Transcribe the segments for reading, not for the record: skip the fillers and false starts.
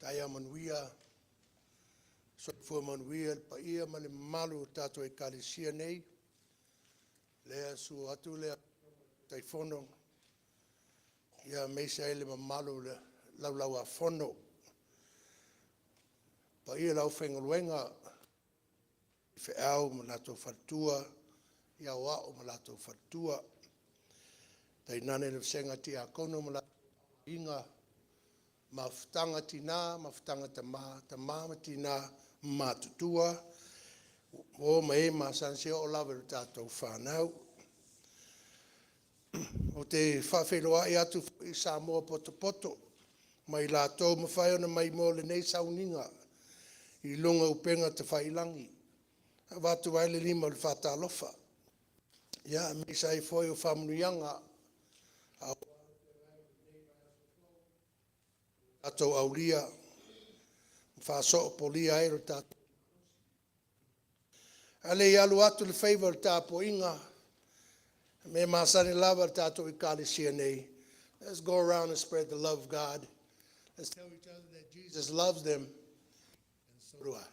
Kaya manuia, so fua manuia, pa ia male malu tato e kalisia nei, lea su atu lea taifono, ia meisa ele mamalu le laulau a fono. Pa ia lau whengaluenga, finau ma lato fatua, ia wao ma lato fatua. Tai nane le senga ti a kono ma lato inga, mafutanga tina, mafutanga tama tina, matutua, o mai ma sanse o lawe le tātou whanau. O te whawheloa i atu i Samoa poto, mai lātou mawhai ona mai mo le nei sauninga, i lunga upenga te whailangi. Watu waile lima le whatalofa. Ia, me sai foi o whamunuianga, a tātou aulia, whaso polia e ro tātou. Ale i alu atu le favor tāpo inga, me masani lava tātou I kālesia nei. Let's go around and spread the love of God. Let's tell each other that Jesus loves them, and so do I.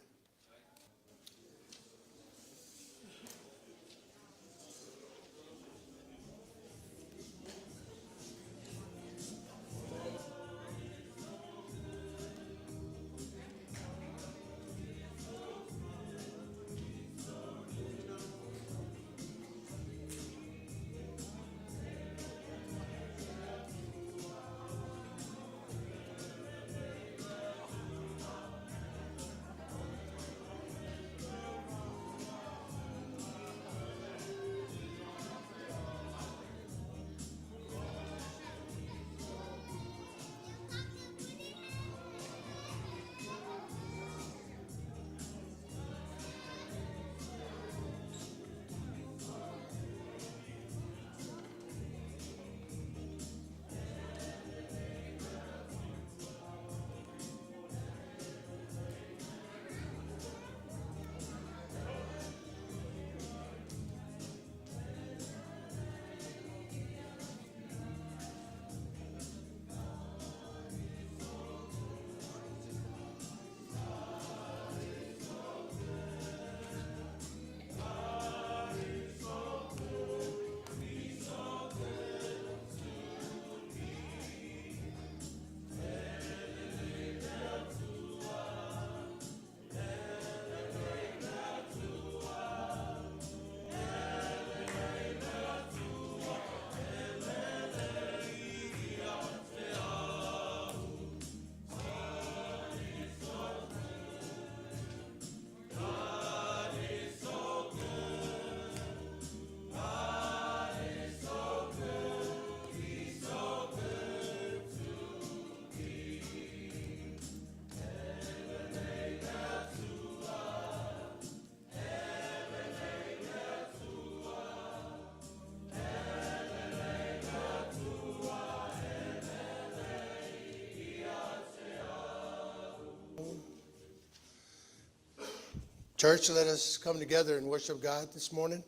Church, let us come together and worship God this morning.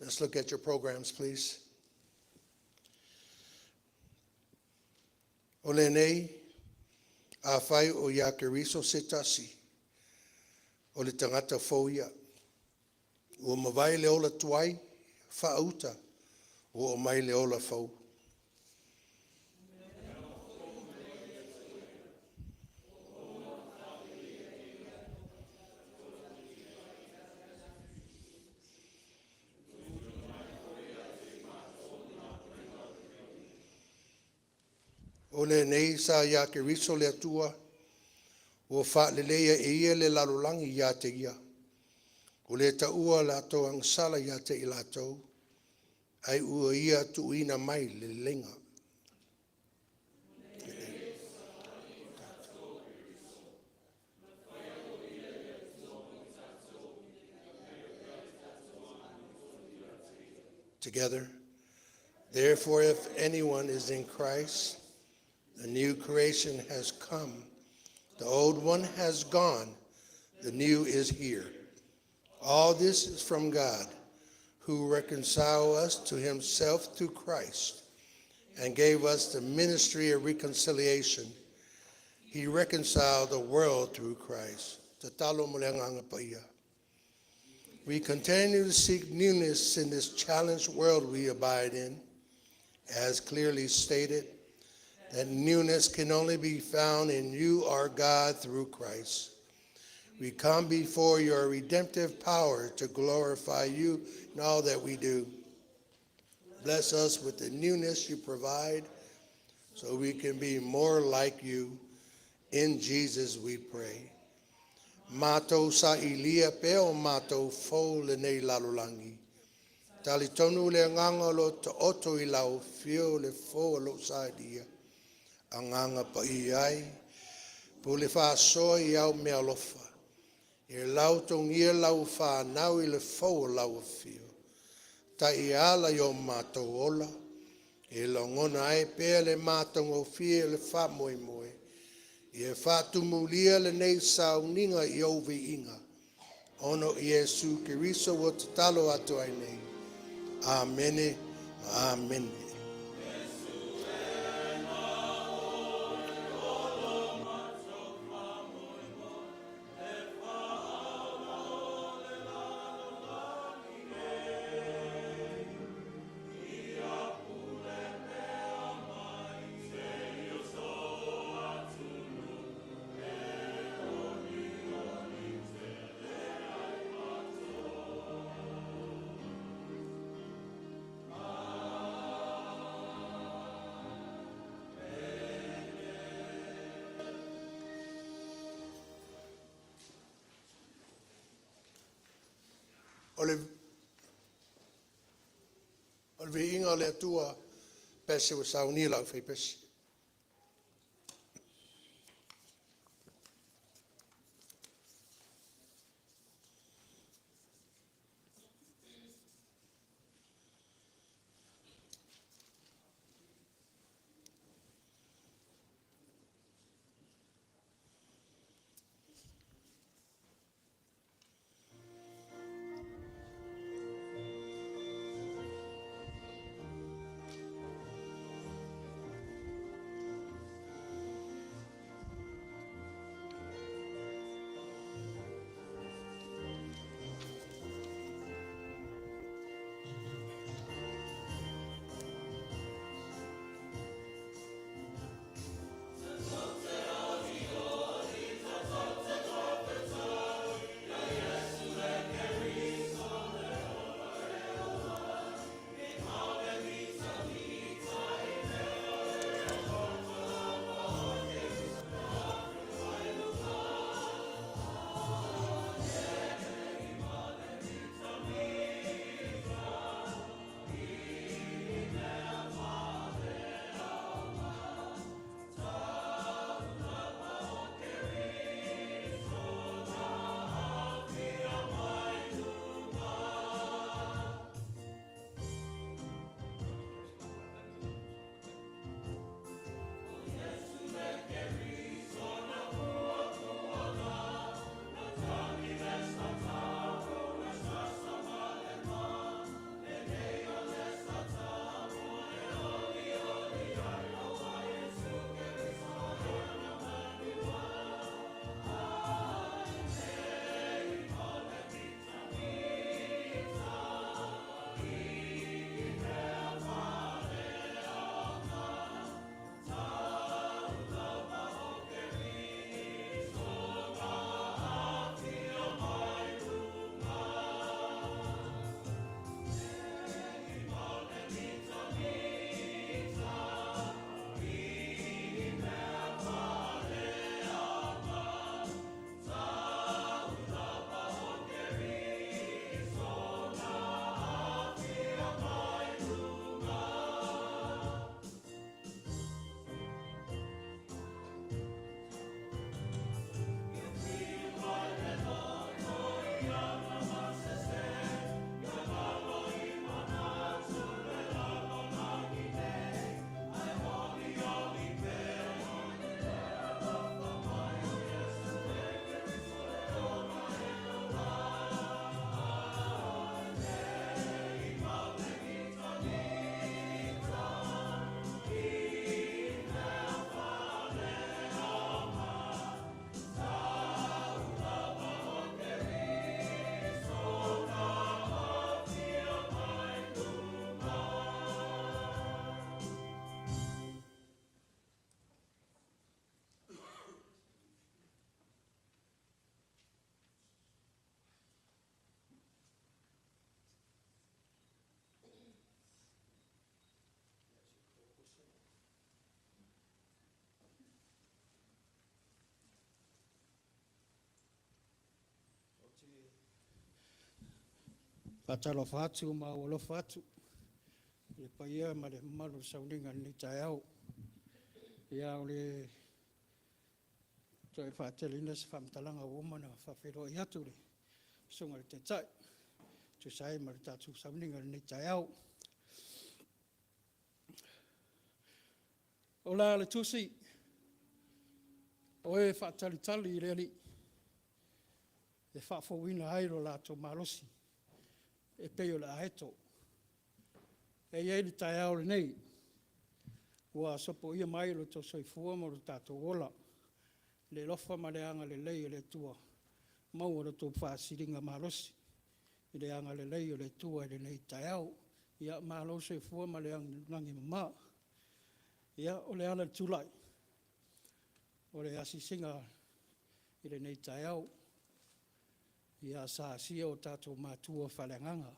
Let's look at your programs, please. Ole nei, a whai o ia ke riso se tasi, o le tangata fōia, o mawai le ola tuai, whaauta, o mai le ola fau. O le nei sa ia ke riso le atua, o wha le leia e ia le lalulangi ia te ia. O le taua la tau ang sala ia te I lātou, ai ua ia tu ina mai le lenga. Together, therefore if anyone is in Christ, the new creation has come. The old one has gone. The new is here. All this is from God, who reconciled us to himself through Christ and gave us the ministry of reconciliation. He reconciled the world through Christ. Tatalo mo le nganga paia. We continue to seek newness in this challenged world we abide in. As clearly stated, that newness can only be found in you, our God, through Christ. We come before your redemptive power to glorify you in all that we do. Bless us with the newness you provide so we can be more like you. In Jesus we pray. Mato sa ilia peo mato fo le nei lalulangi. Tali tonu le ngangalo to oto ilau fio le fo lo sa dia. Anganga pa iai. Pule fa so iau me alofa. E lau tong ia lau fa nau i le fo lau fio. Ta iala yo mato ola. E longona ai pea le mato o fie le fa moi moi. E fatu mulia le nei sauninga I ovi inga. Ono Yesu Kiriso o tatalo atu ai nei. Amene, amen. Olve inga le tua pese o sauni lau fei pese. Whatalo whatu ma olo whatu. Le paia ma le malu sauninga ni tai au. Ia o le toi whatelina se whamtalanga umana whawhero i atu le. Sunga le te tai. Tu sai ma le tatu sauninga ni tai au. O la le tusi. O e whatalitali i reali. E whawhowina hairo la to malosi. E peo le aheto. E iei le tai au le nei. Ua sopo ia mai lo to soifua mo lo tato ola. Le lofa ma le anga le lei o le tua. Mau o lo to whaasiringa malosi. I le anga le lei o le tua le nei tai au. Ia malo soifua ma le anga nangi mama. Ia o le ala tulai. O le asisinga i le nei tai au. Ia sa sia o tato matua whalenganga.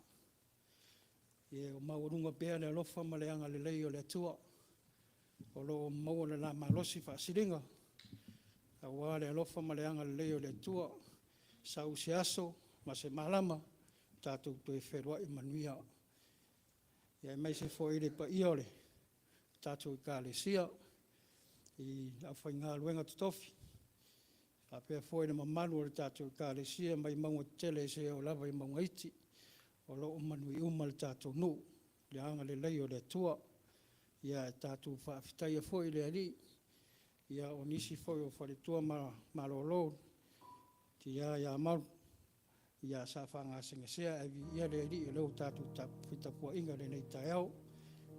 Ia o maurunga pēr le alofa ma le anga le lei o le tua. O lo mau le la malosi whaasiringa. A wā le alofa ma le anga le lei o le tua. Sa usi aso, ma se malama, tato tue wherua i manuia. Ia mai se fo ile pa iole. Tato i ka le sia. I a whai ngā luenga tutofi. A pēr fo ile mamalu o le tato i ka le sia, mai maunga tele se o lava i maunga iti. O lo manui uma le tato nu. Le anga le lei o le tua. Ia tato whaafitai a fo ile ali. Ia o nisi fo o whare tua malolo. Ia malu. Ia sa whanga sengesea. Ia le ali e leo tato whitapua inga le nei tai au.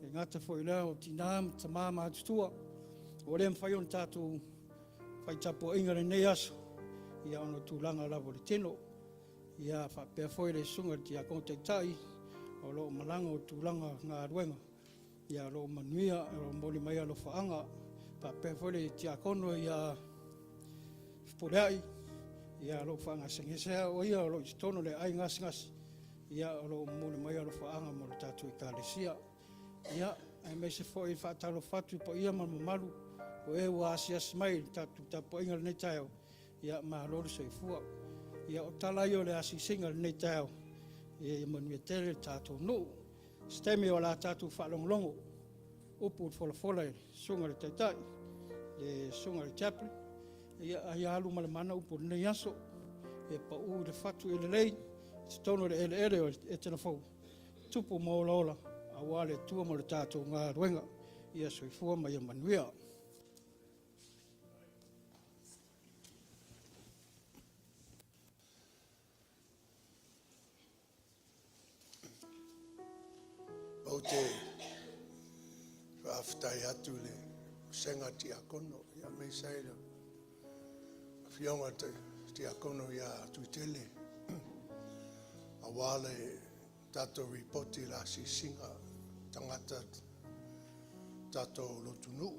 E ngata fo ile o tinam tamama atutua. O le mwhai on tato whitapua inga le nei aso. Ia ono tūlanga lavo le tino. Ia whapea fo ile sunga ti a kontaktai. O lo malanga o tūlanga ngā ruenga. Ia lo manuia, o moli mai alo whaanga. Whapea fo ile ti a kono ia whureai. Ia lo whaanga sengesea o ia o lo istono le ai ngasi. Ia o lo moli mai alo whaanga mo le tatu i kālesia. Ia, ai mei se fo i whaatalo whatu po ia malu. O e ua asiasi mai tatu tapo inga le nei taio. Ia maa lori soifua. Ia o tala i o le asi singa le nei taio. Ia i manuia tele tato no. Stemi o la tatu whalongolongo. Upu fola sunga le taitai. Le sunga le chapel. Ia ai alu ma le mana upu le nei aso. Ia pa u le fatu i le lei. Tono le ele o Etena Fou. Tupu maola. A wale tua mo le tato ngā ruenga. Ia soifua mai a manuia. O te whaafitai atu le senga ti a kono, ia mei saira. Whionga ti a kono ia tuitele. A wale tato ripoti la si singa tangata tato lotunu.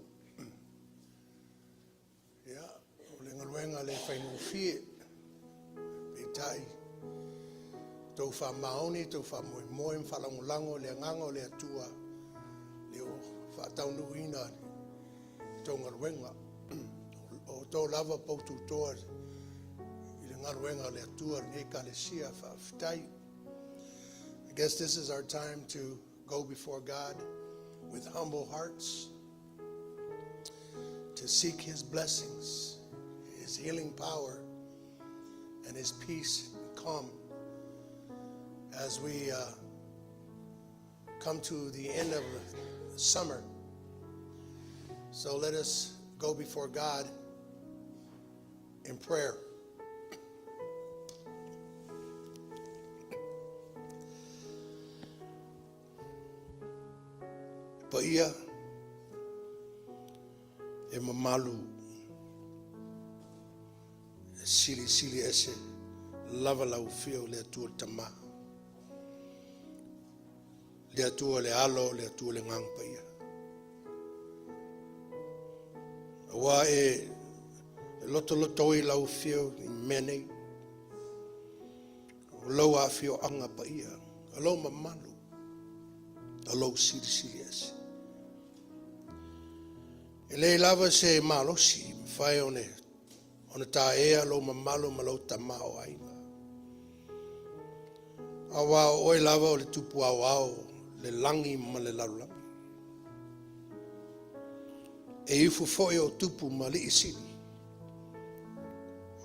Ia, o le ngaluenga le whainu fie, petai. Tau wha maoni, tau wha moe whalangolango, le ngango, le atua, le o wha taunu ina, tau ngaruenga. O tau lava pautu toa, i le ngaruenga, le atua, le kalesia, wha fitai. I guess this is our time to go before God with humble hearts, to seek His blessings, His healing power, and His peace and calm. As we come to the end of the summer. So let us go before God in prayer. Paia e mamalu sili ese lava lau fio le atua tama. Le atua le alo, le atua le ngang paia. Wa e loto i lau fio i menei. Lau a fio anga paia. Alo mamalu. Alo sili ese. E le lava se malosi, fai one ta ea lo mamalu ma lo tamao ainga. Awa oe lava o le tupu awao, le langi ma le laulangi. E ifu foi o tupu ma li isini.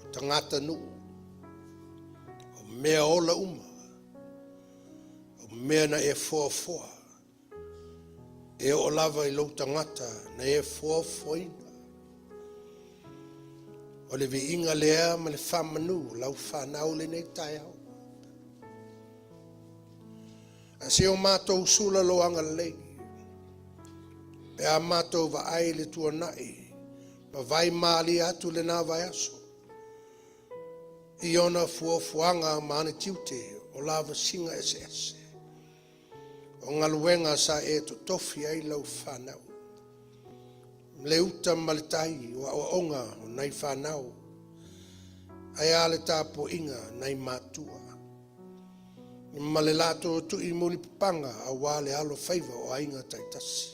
O tangata nu. O mea ola uma. O mea na e foa. E o lava i lau tangata na e foina. O le vi inga lea ma le whamanu, lau whanau le nei tai au. A se o mātou sula loanga lei. Pe a mātou va ai le tua nai. Pa vai maali atu le nā vai aso. I ona fuanga maane tiute o lava singa ese. O ngaluenga sa e to tofi ai lau whanau. Le uta maletai wa o onga o nai whanau. Ai ale tāpo inga nai mātua. Ma le lato tu i muli panga a wale alo faiva o ainga taitasi.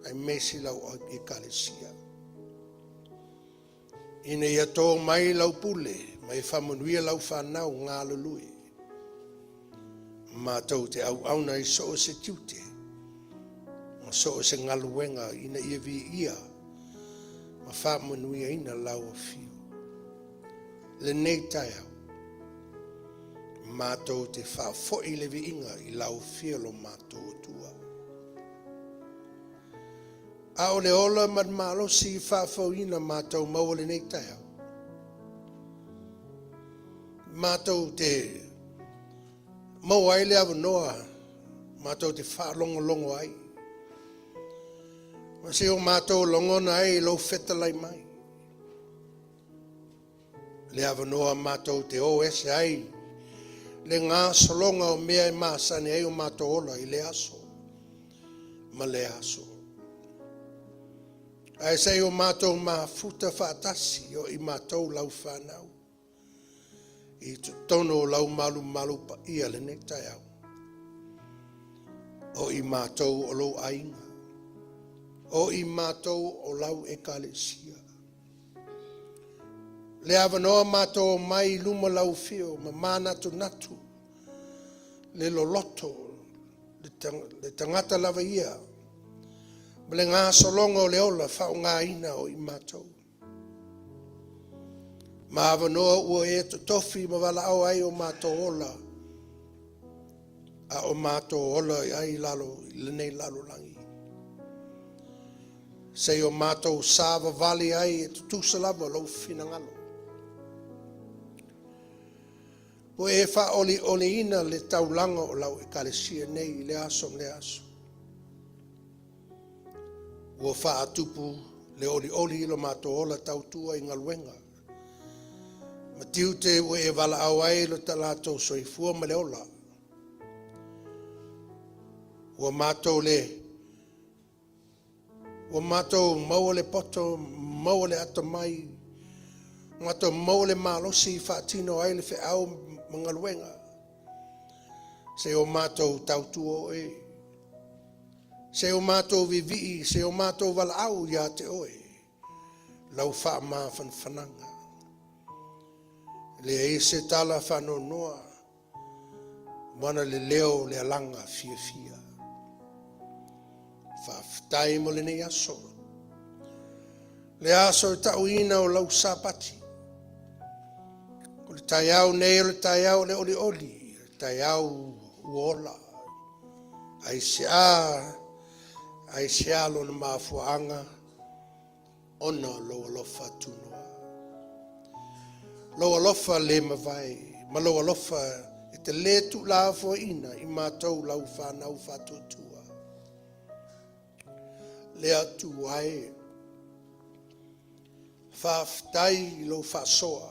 Ai mesi lau o e kalesia. Ine ia tō mai lau pule, mai whamanuia lau whanau ngā lului. Ma tau te au auna i so se tiute. Ma so se ngaluenga ina ia vi ia. Ma whamanuia ina lau o fiu. Le nei tai au. Mātou te whafoi le vi inga i lau whialo mātou tua. A o le ola madmalo si whafau ina mātou maua le nei tai au. Mātou te maua'i le avanoa, mātou te whalongo ai. Ma se o mātou longona ai lau whetalai mai. Le avanoa mātou te o ese ai. Le ngā solonga o mea e māsane ai o mātou ola i le aso. Ma le aso. Ai sei o mātou mā futa whaatasi o i mātou lau whanau. I tono lau malu pa ia le nektai au. O i mātou o lau ainga. O i mātou o lau ekalesia. Le avanoa mātou mai luma lau fio, ma mānatu natu. Le loloto, le tangata lava ia. Ma le ngā solonga o le ola, whao ngā ina o i mātou. Ma avanoa ua e to tofi ma wala au ai o mātou ola. A o mātou ola i ai lalo, le nei lalo langi. Sei o mātou sāva vali ai e to tūsalava lau finangalo. O e wha oli ina le taulanga o lau e kalesia nei le aso. Ua wha atupu le oli ilo mātou ola tautua i ngaluenga. Ma tiute ua e wala au ai lo talato soifua ma le ola. Ua mātou maua le poto, maua le atamai. Mātou maua le malosi whaatino ai le whiau mangaluenga. Se o mātou tautua e. Se o mātou vivi, se o mātou walau ia te oe. Lau wha mā whananga. Le e se tala whano noa. Mana le leo le alanga fia. Whaftai mo le nei aso. Le aso e tau ina o lau sapati. O le taiau nei o le taiau le oli. Taiau uola. Ai sea lona mafuanga. Ona loa lofa tunua. Loa lofa le mawai. Ma loa lofa e te le tu la fo ina i mātou lau whanau whatutua. Le atu ai. Whaaftai lo whasoa.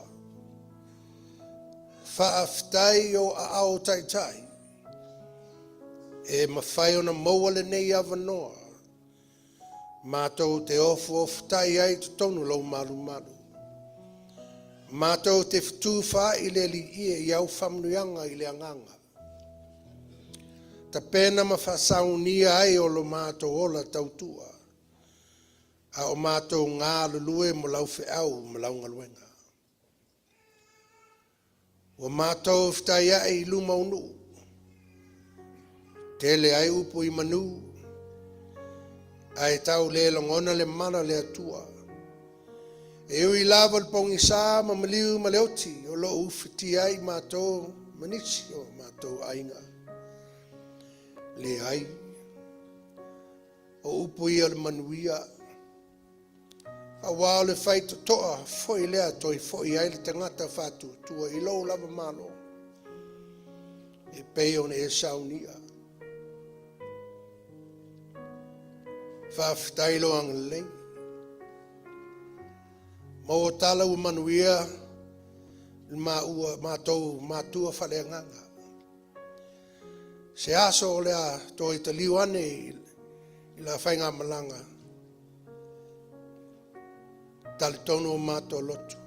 Whaaftai o a ao taitai. E mawhai ona maua le nei avanoa. Mātou te ofu tai ai te tonu lau malu. Mātou te whtuwha i le li ia i au whamnuianga i le anganga. Ta pena ma whasaunia ai o lo mātou ola tautua. A o mātou ngā lulue mo lau whiau mo lau ngaluenga. Wa mātou whtai ai luma unu. Tele ai upu I manu. Ai tau le longona le mana le atua. E ui lava le pongi sā ma maliu ma leoti. O lo ufiti ai mātou manisi o mātou ainga. Le ai. O upu ia le manuia. A wao le whai to toa. Foi lea toi foi ai le tangata whatu. Tua I lo lava malo. E peo ne e saunia. Whaftailo ang lei. Mo tala u manuia. Mātua whaleanganga. Se aso o lea toi te liwane I la whainga malanga. Tali tono o mātua lotu.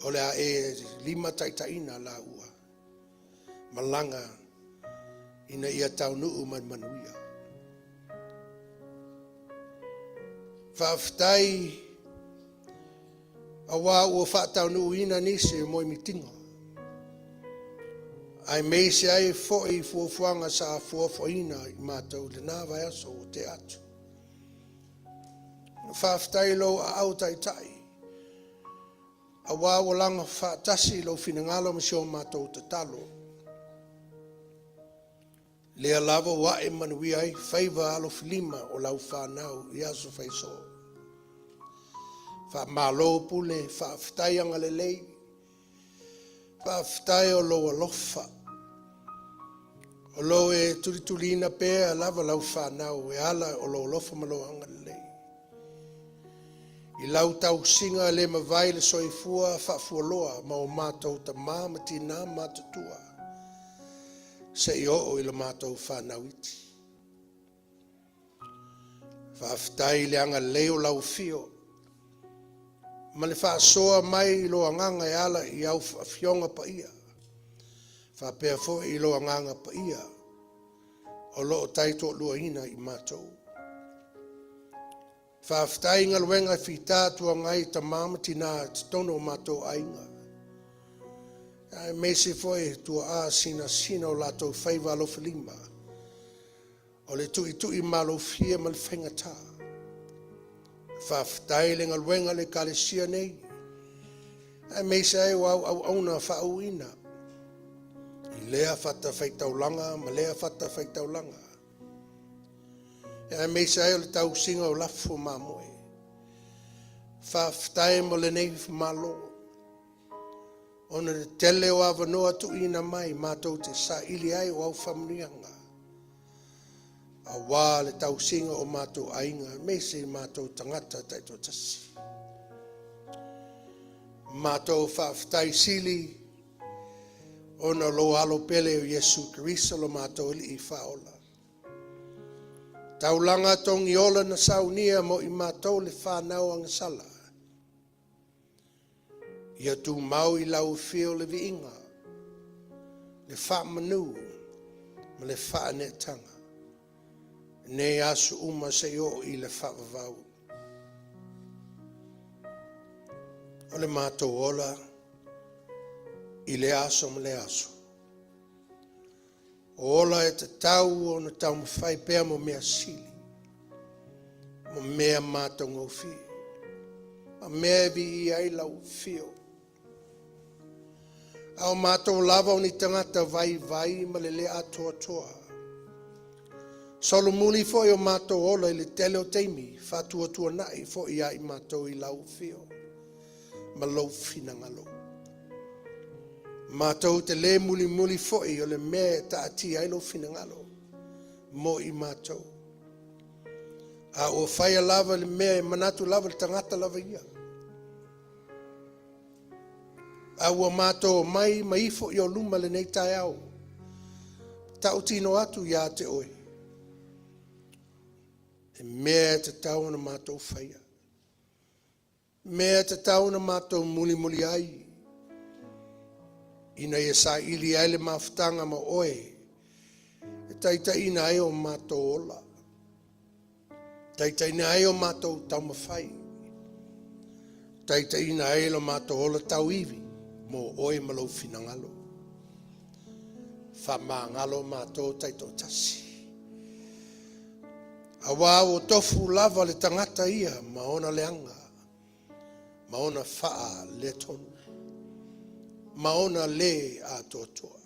O lea e lima taitaina la ua. Malanga ina ia tau nuu manuia. Whaftai a wā ua whaatau nuu ina nisi moi mitinga. Ai meise ai foi fuafuanga sa fuafuina I mātou le nā vai aso o te atu. Whaftai lo a au taitai. A wā ua langa whaatasi lo finangalo masio mātou te talo. Lea lava wa e manuia ai whaiva alo filima o lau whanau I aso whaiso. Wha malo pule, whaftai anga le lei. Whaftai o lo alofa. O lo e turitulina pēa lava lau whanau e ala o lo alofa malo anga le lei. I lau tau singa le mawai le soifua whafualoa ma o mātou ta māma tina mātutua. Se I o I le mātou whanau iti. Whaftai le anga leo lau fio. Ma le whaasoa mai I lo anganga e ala I au fionga pa ia. Whapea fo I lo anganga pa ia. O lo taito lua ina I mātou. Whaftai inga luenga whita tua ngai ta mama tina tono mātou ainga. Ai mese foi tua a sina o lato whaiva lo filima. O le tui malo fia mal whengata. Whaftai lenga luenga le kalesia nei. Ai mese ai au auna whauina. I lea whata whaitaulanga, ma lea whata whaitaulanga. Ai mese ai o le tau singa o lafo mamoe. Whaftai mo le nei malo. Ona le tele o avanoa tu ina mai mātou te sa ili ai o au whamrianga. A wā le tau singa o mātou ainga, mese mātou tangata taito tasi. Mātou whaftai sili, ona lo alo pele o Yesu Kirisa lo mātou ili I whaola. Taulanga tongi ola na saunia mo I mātou le whanau ang sala. Ia tu mau I lau fio le viinga, le wha manu, ma le wha netanga. Ne asu uma se o I le wha vavau. O le mātou ola, I le aso ma le aso. O ola e te tau o na tau mawhai pēr mo mea sili. Mo mea mātou ngaufi. Ma mea vi I ai lau fio. Au mātou lava o ni tangata vai ma le lea toa. Solo muli foi o mātou ola I le tele o teimi, whatua nai fo I ai mātou I lau fio. Ma lau finangalo. Mātou te le muli foi o le mea ta ati ai lau finangalo. Mo I mātou. A o whaia lava le mea manatu lava le tangata lava ia. A ua mātou mai maifo I o luma le nei tai au. Tau tino atu ia te oi. E mea te tau na mātou whaia. Mea te tau na mātou muli ai. Ina ia sa ili ai le mawhtanga ma oe. E taita ina ai o mātou ola. Taita ina ai o mātou tau mawhai. taitaina e lo mātou ola tau iwi, mo oe malau finangalo. Whamangalo mātou taito tasi. Awa o tofu lava le tangata ia, maona leanga, maona faa le tonu, maona le a totoa.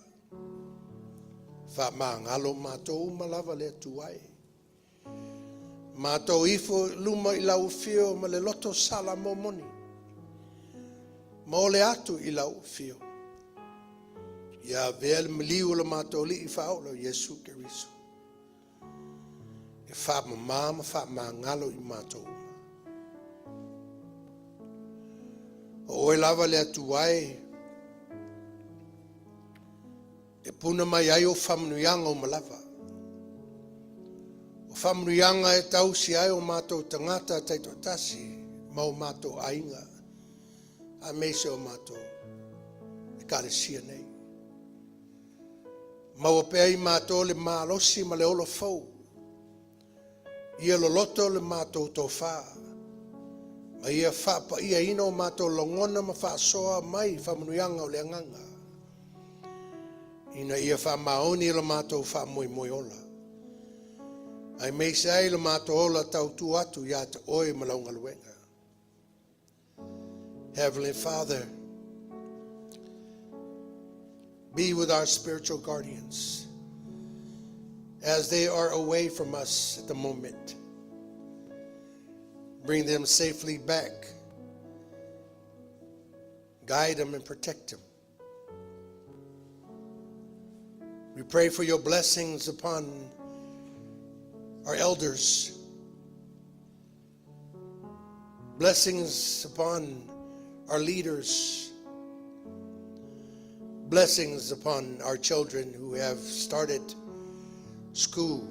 Whamangalo mātou malava le tuai. Mātou ifo luma I lau fio ma le loto sala momoni. Ma ole atu I lau fio. Ia vea le maliu la mātou li I whaola Yesu Keriso. E whamamama whamangalo I mātou. O oe lava le atuai. E puna mai ai o whamnuianga o malava. O whamnuianga e tausi ai o mātou tangata taito tasi, ma o mātou ainga, a meise o mātou, e kāresia nei. Mauapeai mātou le mālosi ma le olo fau, ia loloto le mātou tofā, ma ia whapa ia ina o mātou longona ma whaasoa mai whamnuianga o le anganga. Ina ia whamaoni le mātou whamoi moi ola. Ai mei sai le mātou ola tau tu atu ia te oe malaunga luenga. Heavenly Father, be with our spiritual guardians as they are away from us at the moment. Bring them safely back. Guide them and protect them. We pray for your blessings upon our elders, blessings upon our leaders, blessings upon our children who have started school.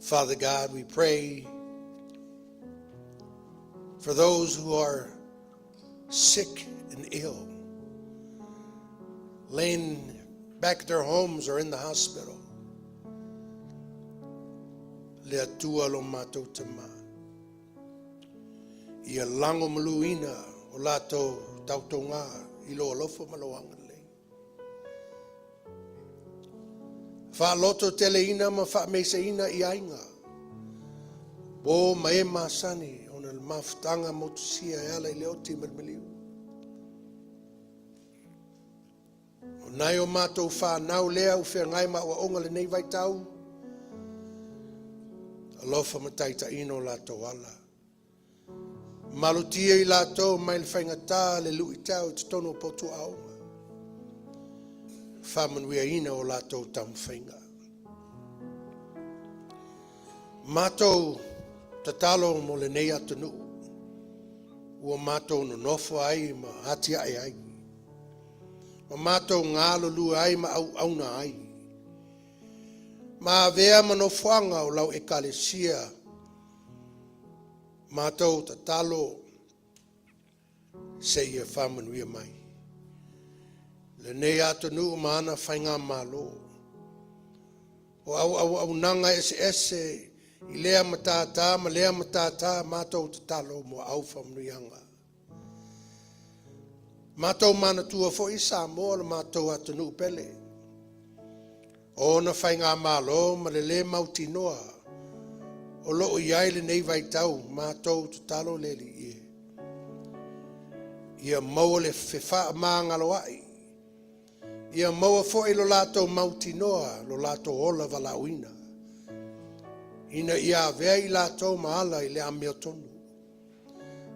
Father God, we pray for those who are sick and ill, laying back at their homes or in the hospital. Le atua lo mātou tama. Ia lango maluina o lato tautonga ilo alofo malawanga le. Fa loto teleina ma fa meseina I ainga. Bo mae masani on el maftanga motusia ala I leoti malmeliu. Nai o mātou whanau lea u whea ngai maua onga le nei vai tau. Alofa mataita ino lātou ala. Malutia I lātou mai le whaingatā le lui tau te tono potu aonga. Whamanuia ina o lātou tamu whainga. Mātou tatalo mo le nei atanu. Ua mātou no nofo ai ma hati ai ai. Ma mātou ngālo lua ai ma au auna ai. Ma vea manofuanga o lau ekalesia. Mātou tatalo se ia whamanuia mai. Le nei atanu o maana whainga malo. O au nanga ese I lea matata ma lea matata mātou tatalo mo au whamanuianga. Mātou mana tua fo I Samoa le mātou atanu pele. O na whainga malo ma le mautinoa. O loo iai le nei vai tau mātou tatalo leli ie. Ia maua le whewha maangaloai. Ia maua fo lo lato mautinoa lo lato ola valauina. Ina ia vea I lato maala I le ameotonu.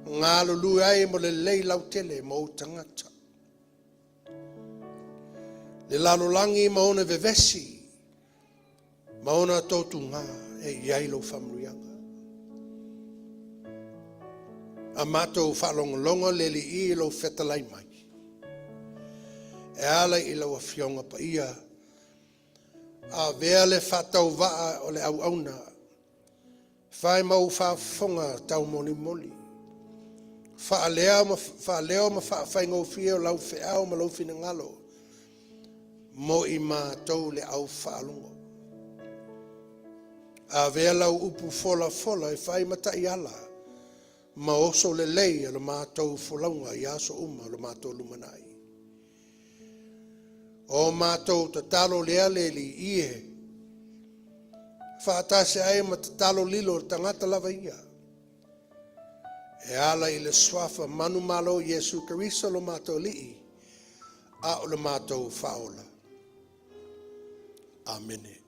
Ngalo lui ai mo le lei lautele mo tangata. Le lalolangi maona vevesi. Maona totunga e iai lo whamruianga. A mātou whalongolonga leli I lo whetalai mai. E ala I lo awhionga pa ia. A vea le whatau waa o le au auna. Whai mau whafonga tau moni moli. Whaaleo ma whaingo fio lau whiau ma lau fina ngalo. Mo I mātou le au whaalongo. A vea lau upu fola fola e whai mata i ala. Ma oso le lei a le mātou folaunga i aso uma o le mātou lumanai. O mātou ta talo lea le li ie. Whaatase ai ma ta talo lilo o tangata lava ia. E ala i le swafa manu malo Yesu Karisto lo mātou lii. A o le mātou whaola. Amene.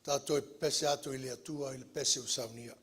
Tātou e pese atu i le atua i le pese o saunia.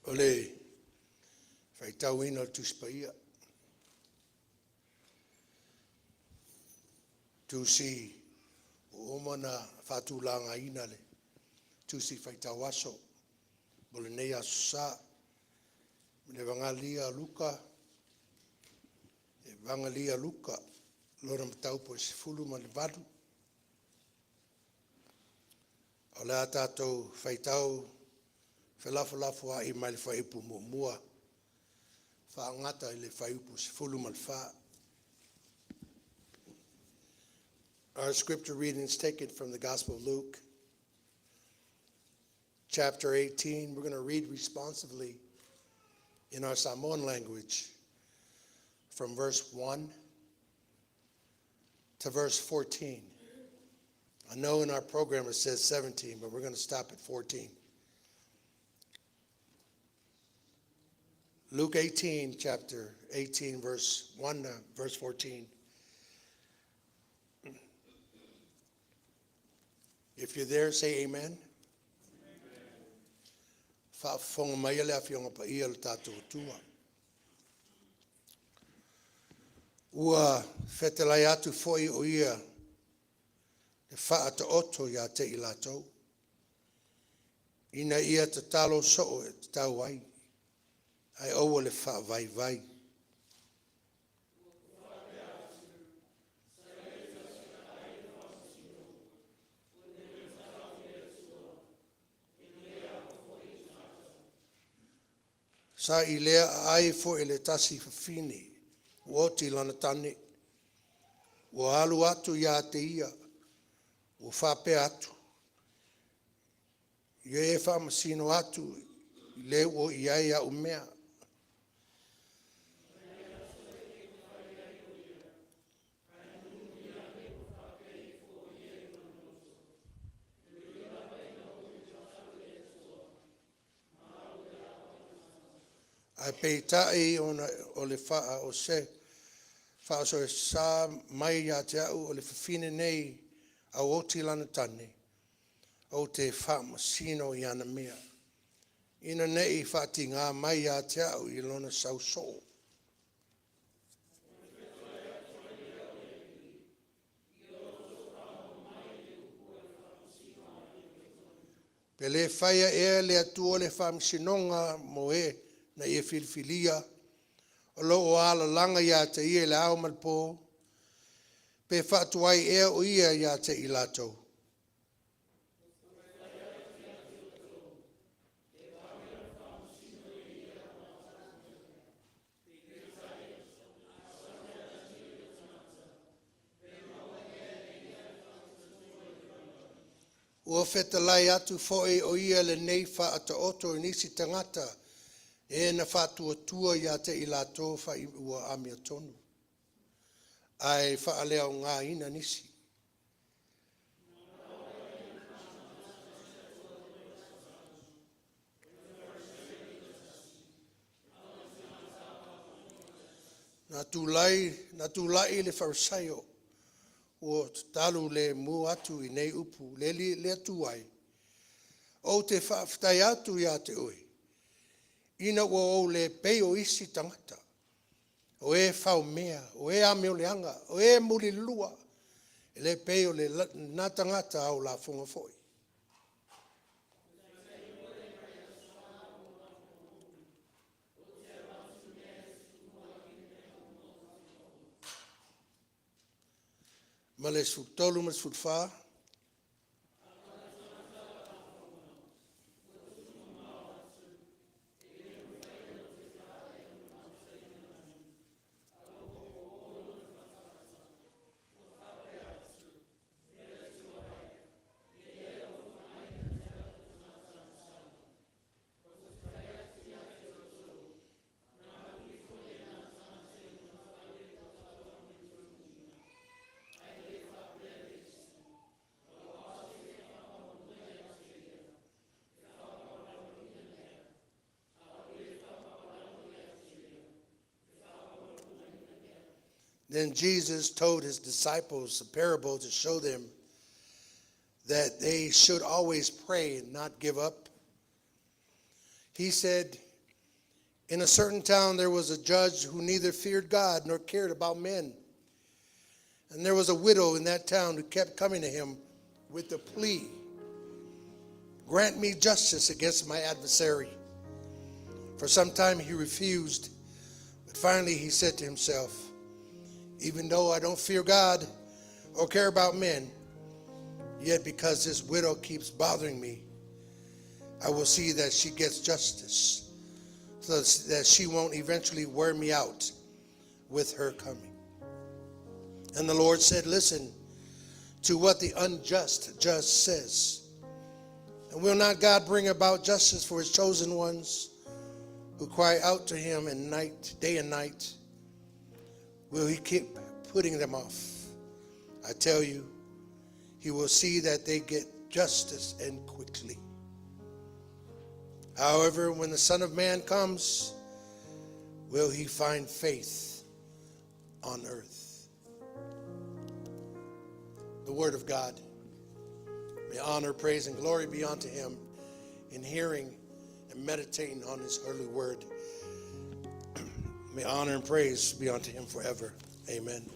Ole, whaitau ina tuspaia. Tusi, omana whatulanga ina le. Tusi whaitau aso. Bole nei asusa. Mene vangalia Luka. E vangalia Luka. Lora matau po se fulu ma le vadu. O le atatou whaitau whelafolafu a I mai le whaipu mua. Whaangata I le whaipu se fulu ma le wha. Our scripture reading is taken from the Gospel of Luke, chapter 18. We're going to read responsively in our Samoan language from verse 1 to verse 14. I know in our program it says 17, but we're going to stop at 14. Luke 18, chapter 18, verse 1 to verse 14. If you're there, say amen. Whaafonga mai ele awhionga pa ia le tātou tua. Ua whetelai atu foi o ia e whaata oto ia te I lātou. Ina ia te talo soo e te tau ai. Ai oua le wha vai vai. Sa I lea ai fo ele tasi fafine, uoti lana tane, ua alu atu ia te ia, ua whape atu. Ia e whamasino atu, I le o ia ia umea. Ai peitai o le wha o se wha so e sa mai ia te au o le fafine nei a oti lana tane o te wha masino I ana mea. Ina nei whati ngā mai ia te au I lona sau so. Pe le whaia e le atu o le wha masinonga mo e na ia filfilia, o lo o ala langa ia te ia le au malpo, pe whaatuai ea o ia ia te I lātou. Ua whetalai atu foe o ia le nei whaata oto nisi tangata, e na whātua tua ia te I lātou whai ua amia tonu. Ai whaalea o ngā ina nisi. Na tūlai le wharisaio, o talu le mu atu I nei upu, le atu ai. O te whaafitai atu ia te oi. Ina ua o le pei o isi tangata, o e whau mea, o e ame o leanga, o e muri lua, e le pei o le nā tangata au la whunga foi. Ma le sutolu ma sutwha, Then Jesus told his disciples a parable to show them that they should always pray and not give up. He said, In a certain town there was a judge who neither feared God nor cared about men. And there was a widow in that town who kept coming to him with the plea, "Grant me justice against my adversary." For some time he refused, but finally he said to himself, "Even though I don't fear God or care about men, yet because this widow keeps bothering me, I will see that she gets justice, so that she won't eventually wear me out with her coming." And the Lord said, "Listen to what the unjust judge says. And will not God bring about justice for his chosen ones who cry out to him in night, day and night? Will he keep putting them off? I tell you, he will see that they get justice, and quickly. However, when the Son of Man comes, will he find faith on earth?" The word of God. May honor, praise, and glory be unto him in hearing and meditating on his holy word. May honor and praise be unto him forever. Amen.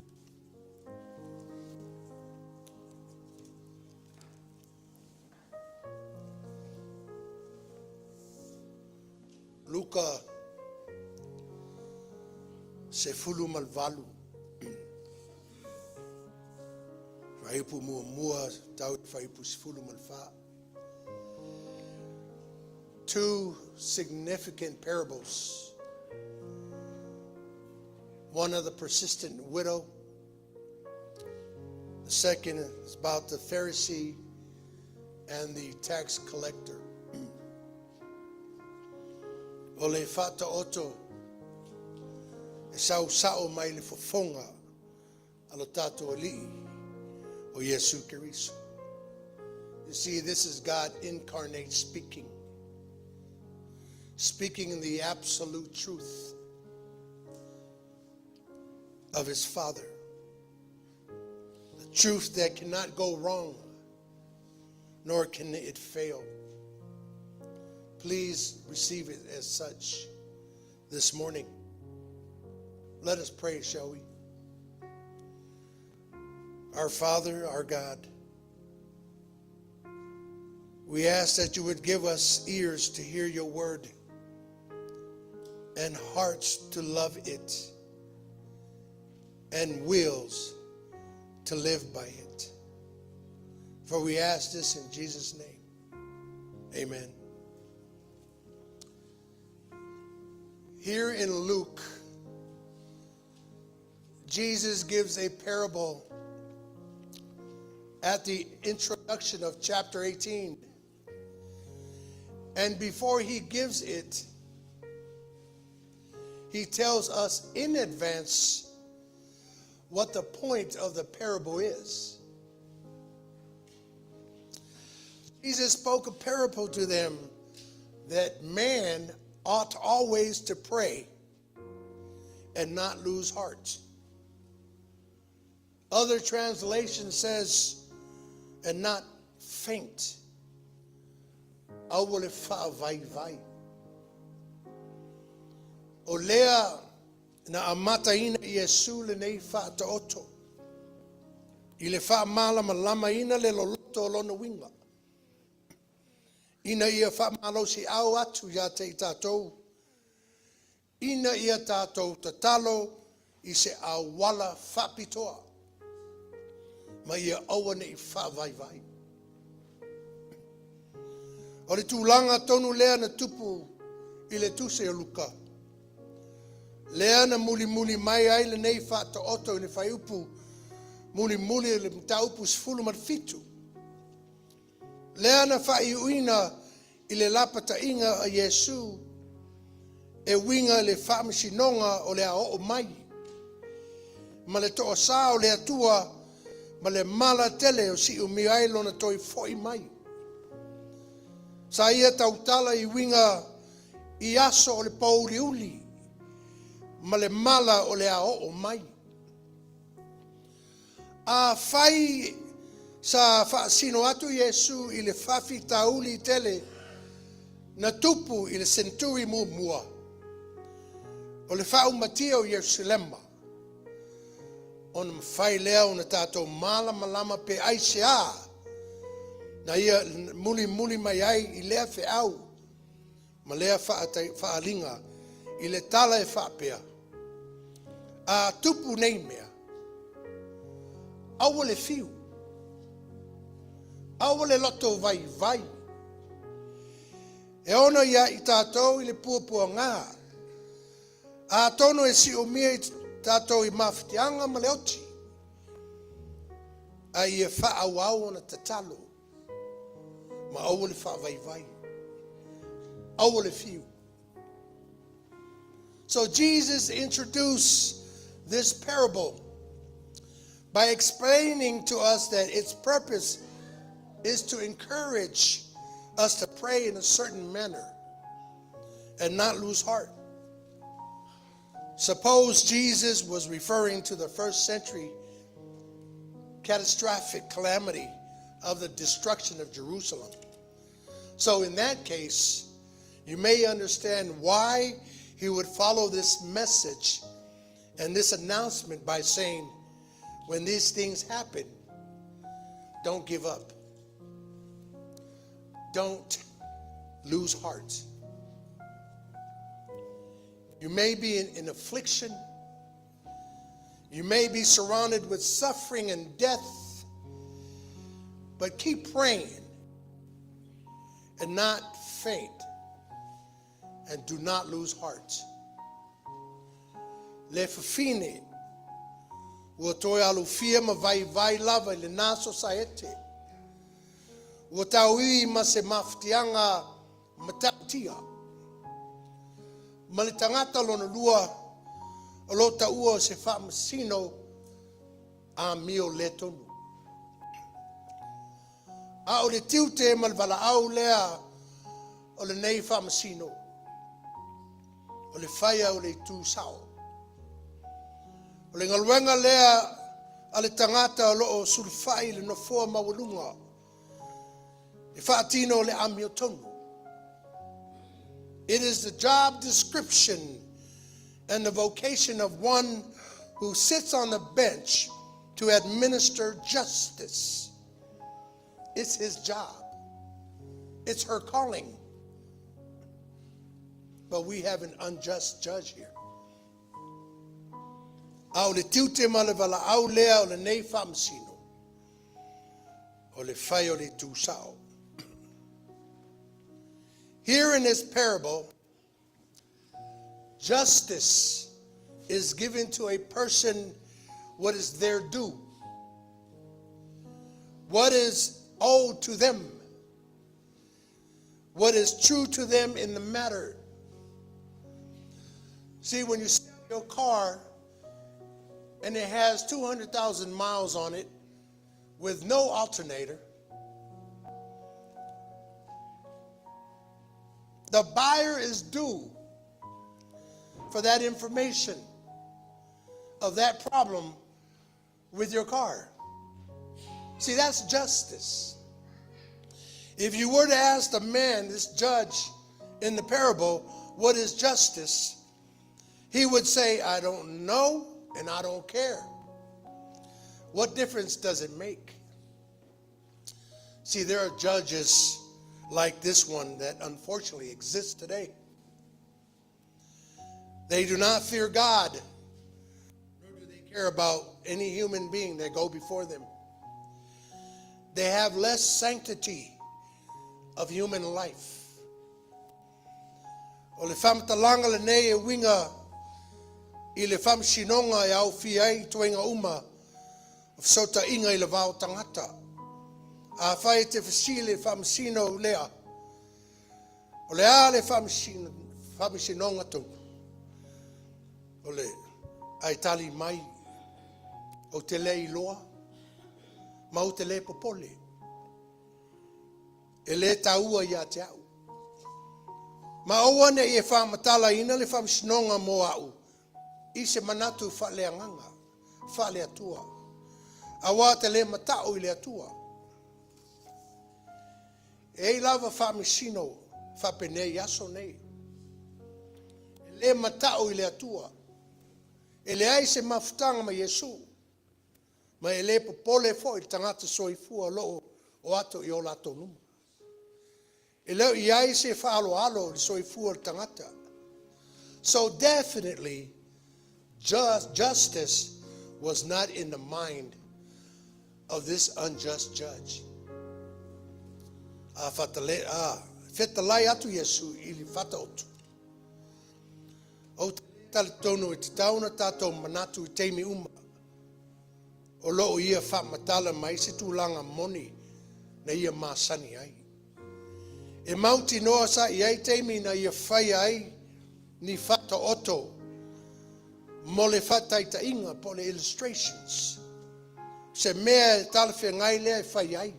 Luka se fulu malvalu. Faipu mua tau faipu se fulu malfa. Two significant parables. One of the persistent widow. The second is about the Pharisee and the tax collector. O le fata oto e sao mai le fofonga alo tato ali o Yesu Kiriso. You see, this is God incarnate speaking in the absolute truth of his Father. The truth that cannot go wrong, nor can it fail. Please receive it as such this morning. Let us pray, shall we? Our Father, our God, we ask that you would give us ears to hear your word and hearts to love it and wills to live by it. For we ask this in Jesus' name. Amen. Here in Luke, Jesus gives a parable at the introduction of chapter 18. And before he gives it, he tells us in advance what the point of the parable is. Jesus spoke a parable to them that man ought always to pray and not lose heart. Other translation says, and not faint. Awole fa vai vai. O lea na amata ina Yesu le nei fa ta oto. I le fa mala malama ina le loloto lona winga. Ina ia fa malo si au atu ya te tatou. Ina ia tatou tatalo i se awala fa pitoa. Ma ia aua ne I fa vai vai. O le tūlanga tonu lea na tupu I le tuse o Luka. Lea na muli muli mai ai le nei fa ta oto I le fai upu. Muli muli le mta upu sifulu marfitu. Lea na fai uina I le lapata inga a Yesu. E winga le fa masinonga o le a o mai. Ma le toa sa o le atua. Ma le mala tele o si umiai lona toi foi mai. Sa ia tautala I winga I aso o le pauri uli. Ma le mala o le a o mai. A fai sa sino atu Yesu I le fafi tauli tele na tupu I le senturi mua. O le whau matia o Yerusalema. O na mawhai lea o na tātou malama pe ai se a. Na ia muli mai ai I lea whiau. Ma lea whaalinga I le tala e whaapea. A tupu nei mea. Aua le fiu. Aua le loto vai. E ona ia I tātou I le puapua ngā. A tono e si o mia I tātou I mawhitianga ma le oti. A ia whaawau ona tatalo. Ma aua le whaavai. Aua le fiu. So Jesus introduced this parable by explaining to us that its purpose is to encourage us to pray in a certain manner and not lose heart. Suppose Jesus was referring to the first century catastrophic calamity of the destruction of Jerusalem. So in that case, you may understand why he would follow this message and this announcement by saying, when these things happen, don't give up. Don't lose heart. You may be in affliction. You may be surrounded with suffering and death. But keep praying and not faint. And do not lose heart. Le fafine. Ua toe alufia ma vai lava I le nā society. Ua tauii ma se maftianga matautia. Ma le tangata lona lua o lo taua se whaamasino a mio le tonu. A o le tiute ma le wala au lea o le nei whaamasino. O le whaia o le tū sao. O le ngaluenga lea a le tangata o loo sulfai le nofoa mawalunga. E whaatino le amio tonu. It is the job description and the vocation of one who sits on the bench to administer justice. It's his job. It's her calling. But we have an unjust judge here. Au le tiute ma le wala au lea o le nei whamsino. O le whai o le tūsao. Here in this parable, justice is given to a person what is their due. What is owed to them. What is true to them in the matter. See, when you sell your car and it has 200,000 miles on it with no alternator, the buyer is due for that information of that problem with your car. See, that's justice. If you were to ask the man, this judge in the parable, what is justice? He would say, I don't know and I don't care. What difference does it make? See, there are judges like this one that unfortunately exists today. They do not fear God, nor do they care about any human being that go before them. They have less sanctity of human life. O le whamtalanga le nei e winga I le whamsinonga e au fiai toenga uma of sota inga I le vau tangata. A whai te whasile whamsino lea. O le a le whamsinonga tau. O le ai tali mai o te lei loa. Ma o te le popole. E le taua ia te au. Ma oane I e whamatala ina le whamsinonga mo au. I se manatu whale anganga. Whale atua. Awa te le matao I le atua. E lava whamisino whapenei aso nei. E le matao I le atua. E le ai se mafutanga ma Yesu. Ma e le popole fo I tangata soifua loo o ato I o lato numa. E leo I ai se whaalo alo I soifua tangata. So definitely, justice was not in the mind of this unjust judge. Fetalai atu Yesu ili fata otu. O tali tonu I te tauna tatou manatu I teimi uma. O loo ia wha matala mai se tūlanga moni na ia māsani ai. E mauti noa sa I ai teimi na ia whai ai ni fata oto. Mole fata ita inga po le illustrations. Se mea talwhi ngai lea whai ai.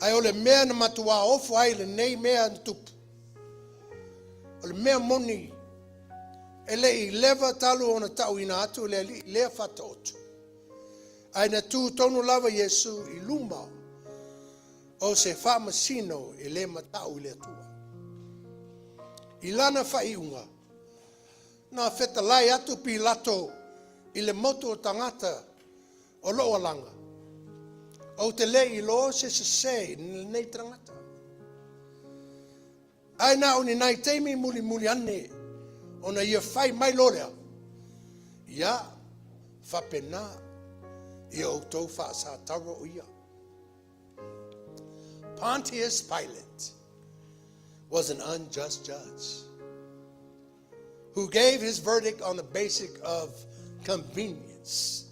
Ai ole mea na matua ofu ai le nei mea ntupu. Ole mea moni. Ele I leva talu ona tau ina atu lea fata otu. Ai na tu tonu lava Yesu I luma. O se whamasino I le matau I le atua. I lana whai unga. Na fetalai atu pi lato I le motu o tangata o loo langa. O te le I loo se nei tangata. Ai na uni nai teimi muli ane. Ona ia whai mai lorea. Ia whapena. Ia o tau wha sa taro o ia. Pontius Pilate was an unjust judge who gave his verdict on the basis of convenience.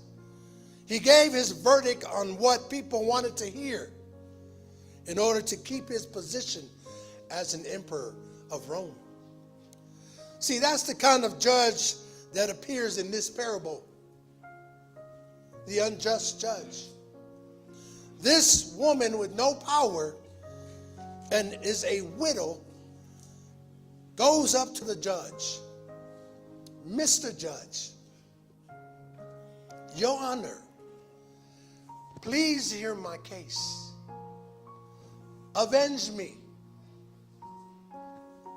He gave his verdict on what people wanted to hear in order to keep his position as an emperor of Rome. See, that's the kind of judge that appears in this parable. The unjust judge. This woman with no power and is a widow goes up to the judge. Mr. Judge, Your Honor, please hear my case. Avenge me.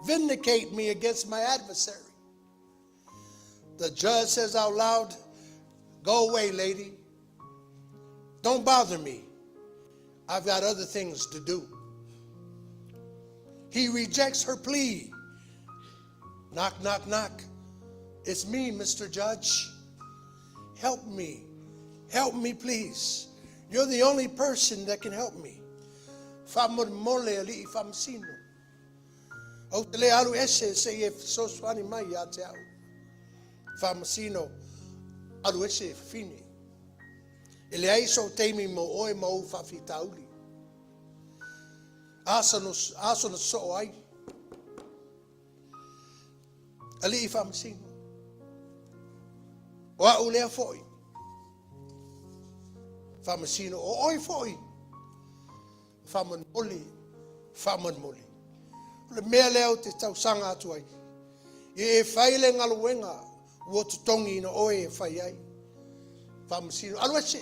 Vindicate me against my adversary. The judge says out loud, go away, lady. Don't bother me. I've got other things to do. He rejects her plea. Knock, knock, knock. It's me, Mr. Judge. Help me. Help me, please. You're the only person that can help me. Famod mole ali famsino. O te le alu ese se e so swani mai ya te au. Famsino alu ese fafine. Ele ai so teimi mo oe mo fafitauli. Asa no so ai. Ali famsino. Wa ulea foi. Famsino o oi foi. Famon moli. Le mea leo te tau sanga atu ai. E whaile ngaluenga ua tutongi ina oe e whai ai. Whamasino. Alu ase.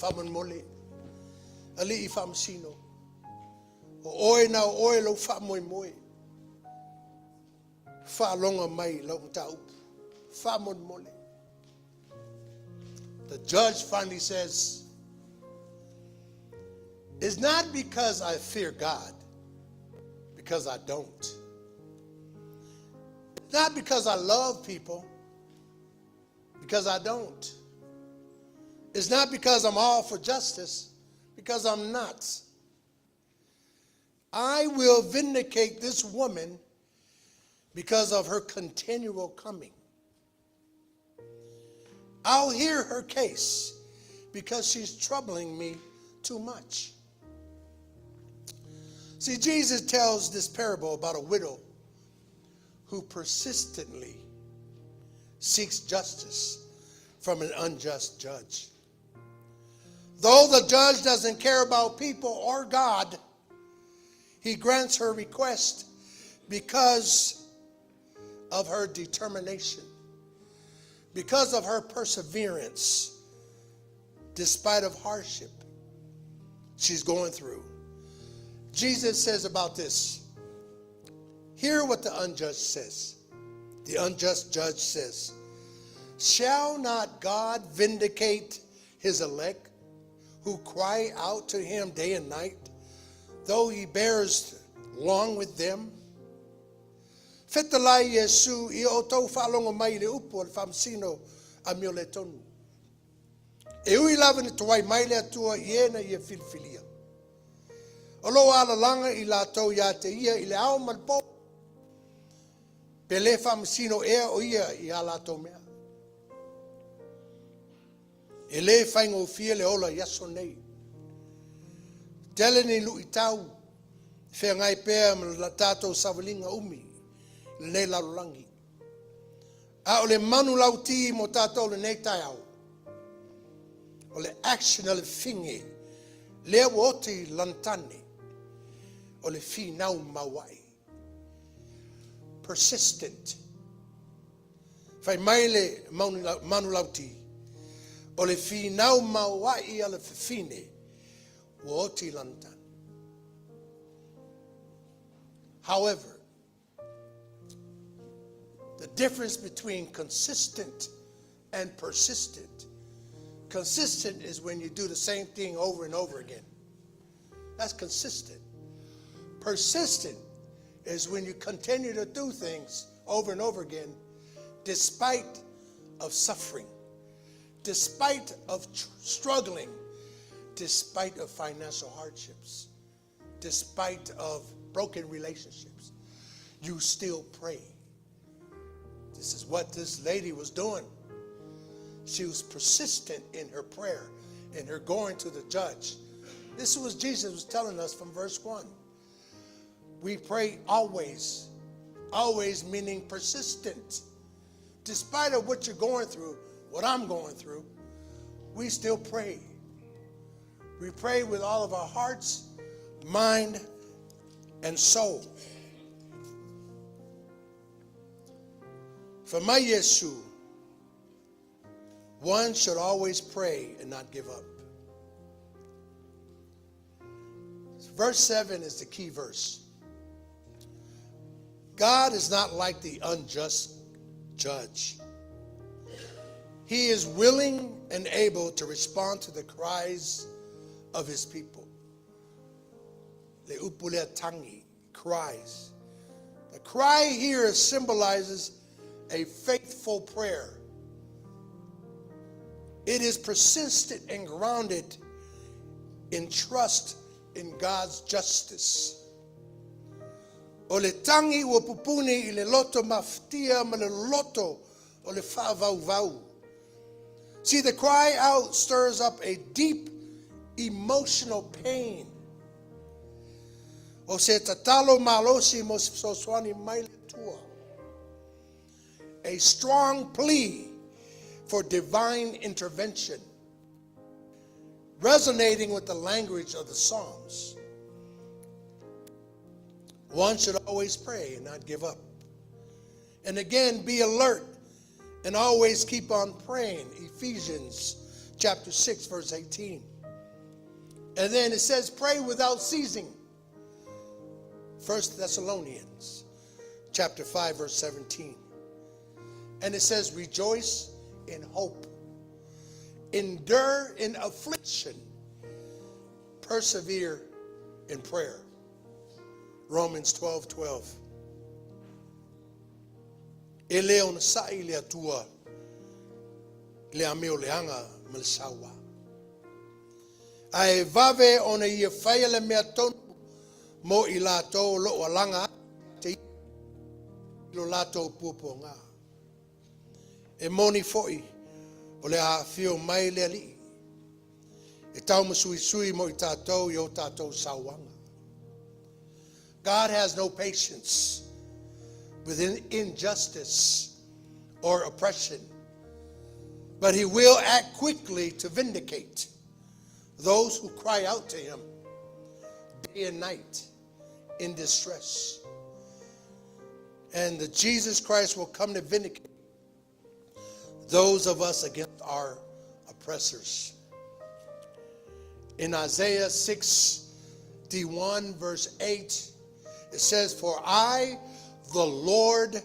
Whaman mole. Ali I whamasino. O oe na o oe lau whamoe moe. Whaalonga mai lau mta upu. Whamon mole. The judge finally says, it's not because I fear God, because I don't. It's not because I love people, because I don't. It's not because I'm all for justice, because I'm not. I will vindicate this woman because of her continual coming. I'll hear her case because she's troubling me too much. See, Jesus tells this parable about a widow who persistently seeks justice from an unjust judge. Though the judge doesn't care about people or God, he grants her request because of her determination, because of her perseverance, despite of hardship she's going through. Jesus says about this, Hear what the unjust says. The unjust judge says, shall not God vindicate his elect who cry out to him day and night, though he bears long with them? Fetalai Yesu I o tau whaalongo mai le upo le whamsino a mio le tonu. E ui lava ni tuai mai le atua iena I filfilia. O lo ala langa I la tau ia te ia I le ao malpo. Pe le whamsino ea o ia I ala tau mea. E le whaingo fia le ola yaso nei. Tele ni lu I tau. Whea ngai pēa ma la tātou savalinga umi. Le nei lalulangi. A o le manu lauti mo tātou le nei tai au. O le action o le finge. Le woti lantane. O le finau maua'i. Persistent. Fai mai le manu lauti. O le finau maua'i a le fafine. Woti lantane. However, the difference between consistent and persistent. Consistent is when you do the same thing over and over again. That's consistent. Persistent is when you continue to do things over and over again, despite of suffering, despite of struggling, despite of financial hardships, despite of broken relationships. You still pray. This is what this lady was doing. She was persistent in her prayer, in her going to the judge. This is what Jesus was telling us from verse 1. We pray always. Always meaning persistent. Despite of what you're going through, what I'm going through, we still pray. We pray with all of our hearts, mind, and soul. For my Yesu, one should always pray and not give up. Verse 7 is the key verse. God is not like the unjust judge. He is willing and able to respond to the cries of his people. Le upulea tangi, cries. The cry here symbolizes a faithful prayer. It is persistent and grounded in trust in God's justice. O le tangi ua pupuni I le loto maftia ma le loto o le whaavau. See, the cry out stirs up a deep emotional pain. O se tatalo malosi mo soswani mai le tua. A strong plea for divine intervention, resonating with the language of the Psalms. One should always pray and not give up. And again, be alert and always keep on praying. Ephesians chapter 6, verse 18. And then it says, pray without ceasing. 1 Thessalonians chapter 5, verse 17. And it says, rejoice in hope, endure in affliction, persevere in prayer. Romans 12:12. E leo na sai le atua le ameo leanga malsawa. Ai vave ona ia faia le mea tonu mo I lato lo alanga te lo lato puponga. E moni foi o le a fio mai le ali. E tau masui sui mo I tātou I o tātou sawanga. God has no patience with injustice or oppression, but he will act quickly to vindicate those who cry out to him day and night in distress. And that Jesus Christ will come to vindicate those of us against our oppressors. In Isaiah 61 verse 8, it says, for I The Lord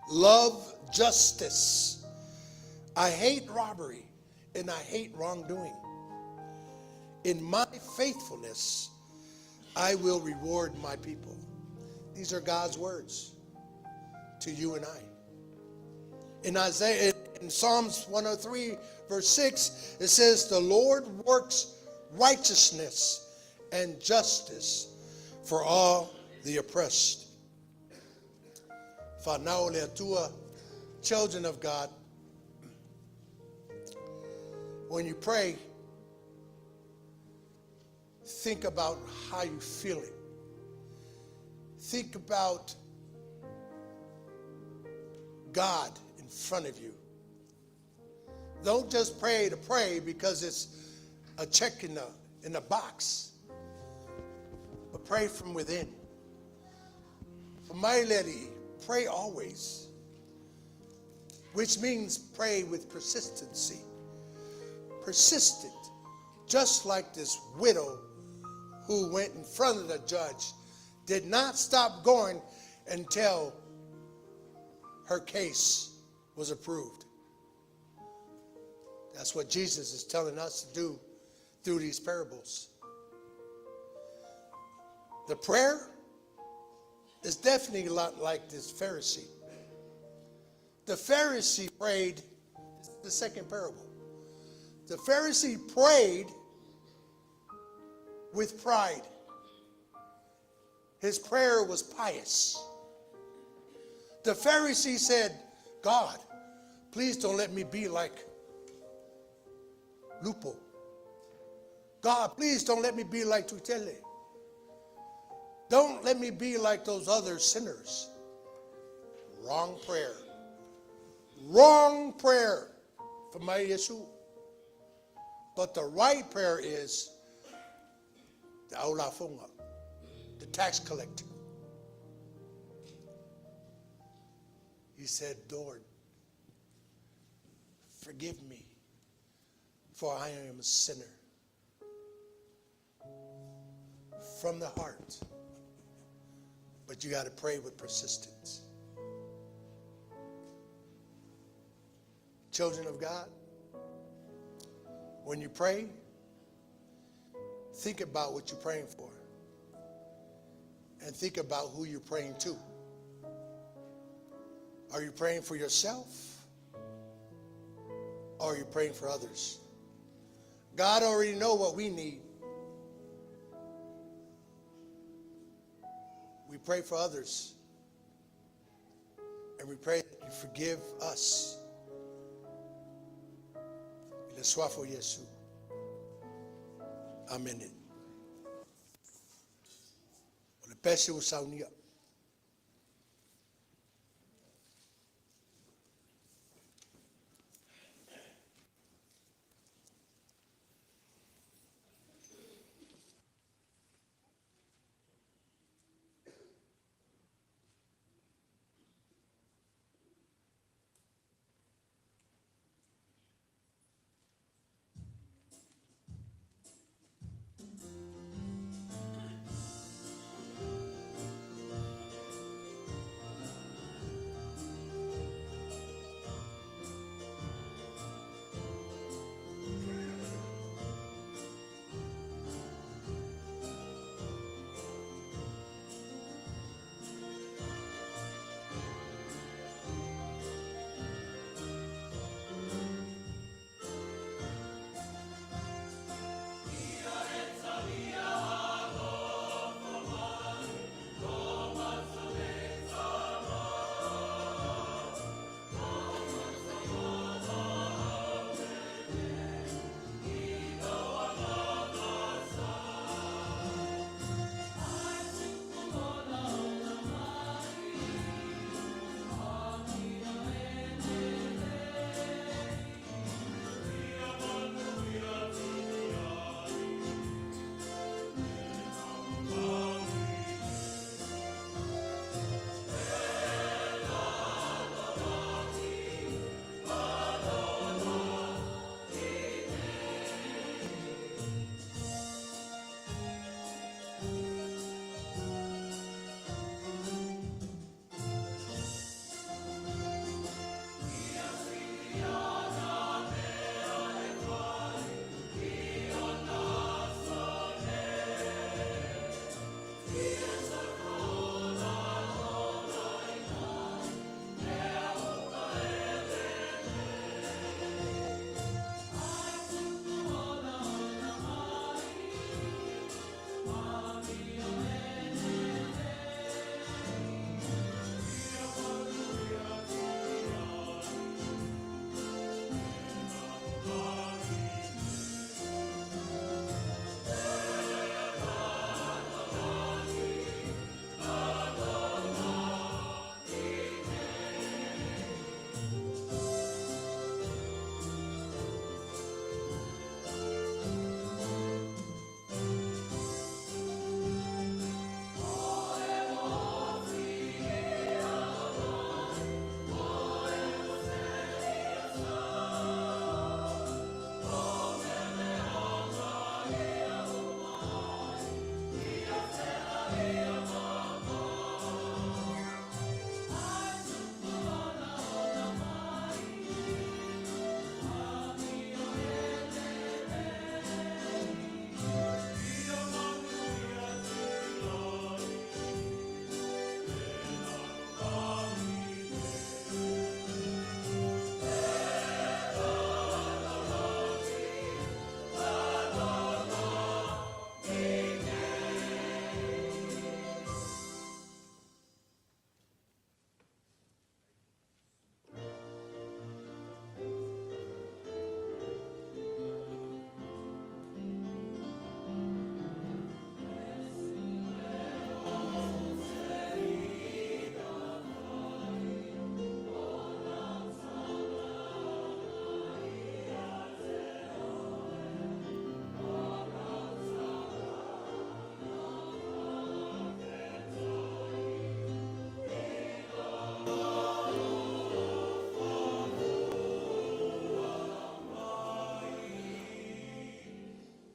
love justice. I hate robbery and I hate wrongdoing. In my faithfulness, I will reward my people. These are God's words to you and I. In Isaiah, in Psalms 103, verse 6, it says, the Lord works righteousness and justice for all the oppressed. Finau leatua, children of God, when you pray, think about how you feel it. Think about God in front of you. Don't just pray to pray because it's a check in the box, but pray from within. For my lady, pray always, which means pray with persistency. Persistent, just like this widow who went in front of the judge, did not stop going until her case was approved. That's what Jesus is telling us to do through these parables. The prayer is definitely a lot like this Pharisee. The Pharisee prayed, the second parable. The Pharisee prayed with pride. His prayer was pious. The Pharisee said, God, please don't let me be like Lupo. God, please don't let me be like Tutele. Don't let me be like those other sinners. Wrong prayer. Wrong prayer for my Yesu. But the right prayer is the Ailao M, the tax collector. He said, Lord, forgive me, for I am a sinner. From the heart. But you got to pray with persistence. Children of God, when you pray, think about what you're praying for. And think about who you're praying to. Are you praying for yourself? Or are you praying for others? God already knows what we need. We pray for others. And we pray that you forgive us. In the swafo Yesu. Amen. Malepeai usaunia.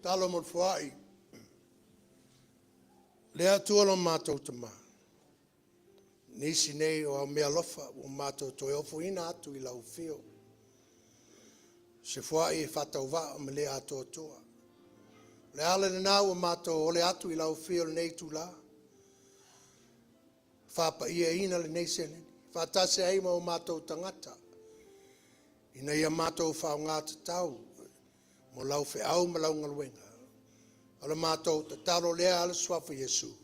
talo mo fuai. Lea tuolo mātou tama. Nisi nei o mea lofa o mātou toi ofu ina atu I lau fio. Se fuai e whatau wa me lea ato toa. Le ale na nau o mātou ole atu I lau fio le nei tu la. Whapa ia ina le nei sene. Whatase aima o mātou tangata. Ina ia mātou whao ngāta tau. Mo lau fe au ma lau ngaluenga. Ala mātou te talo lea ala swafa Yesu.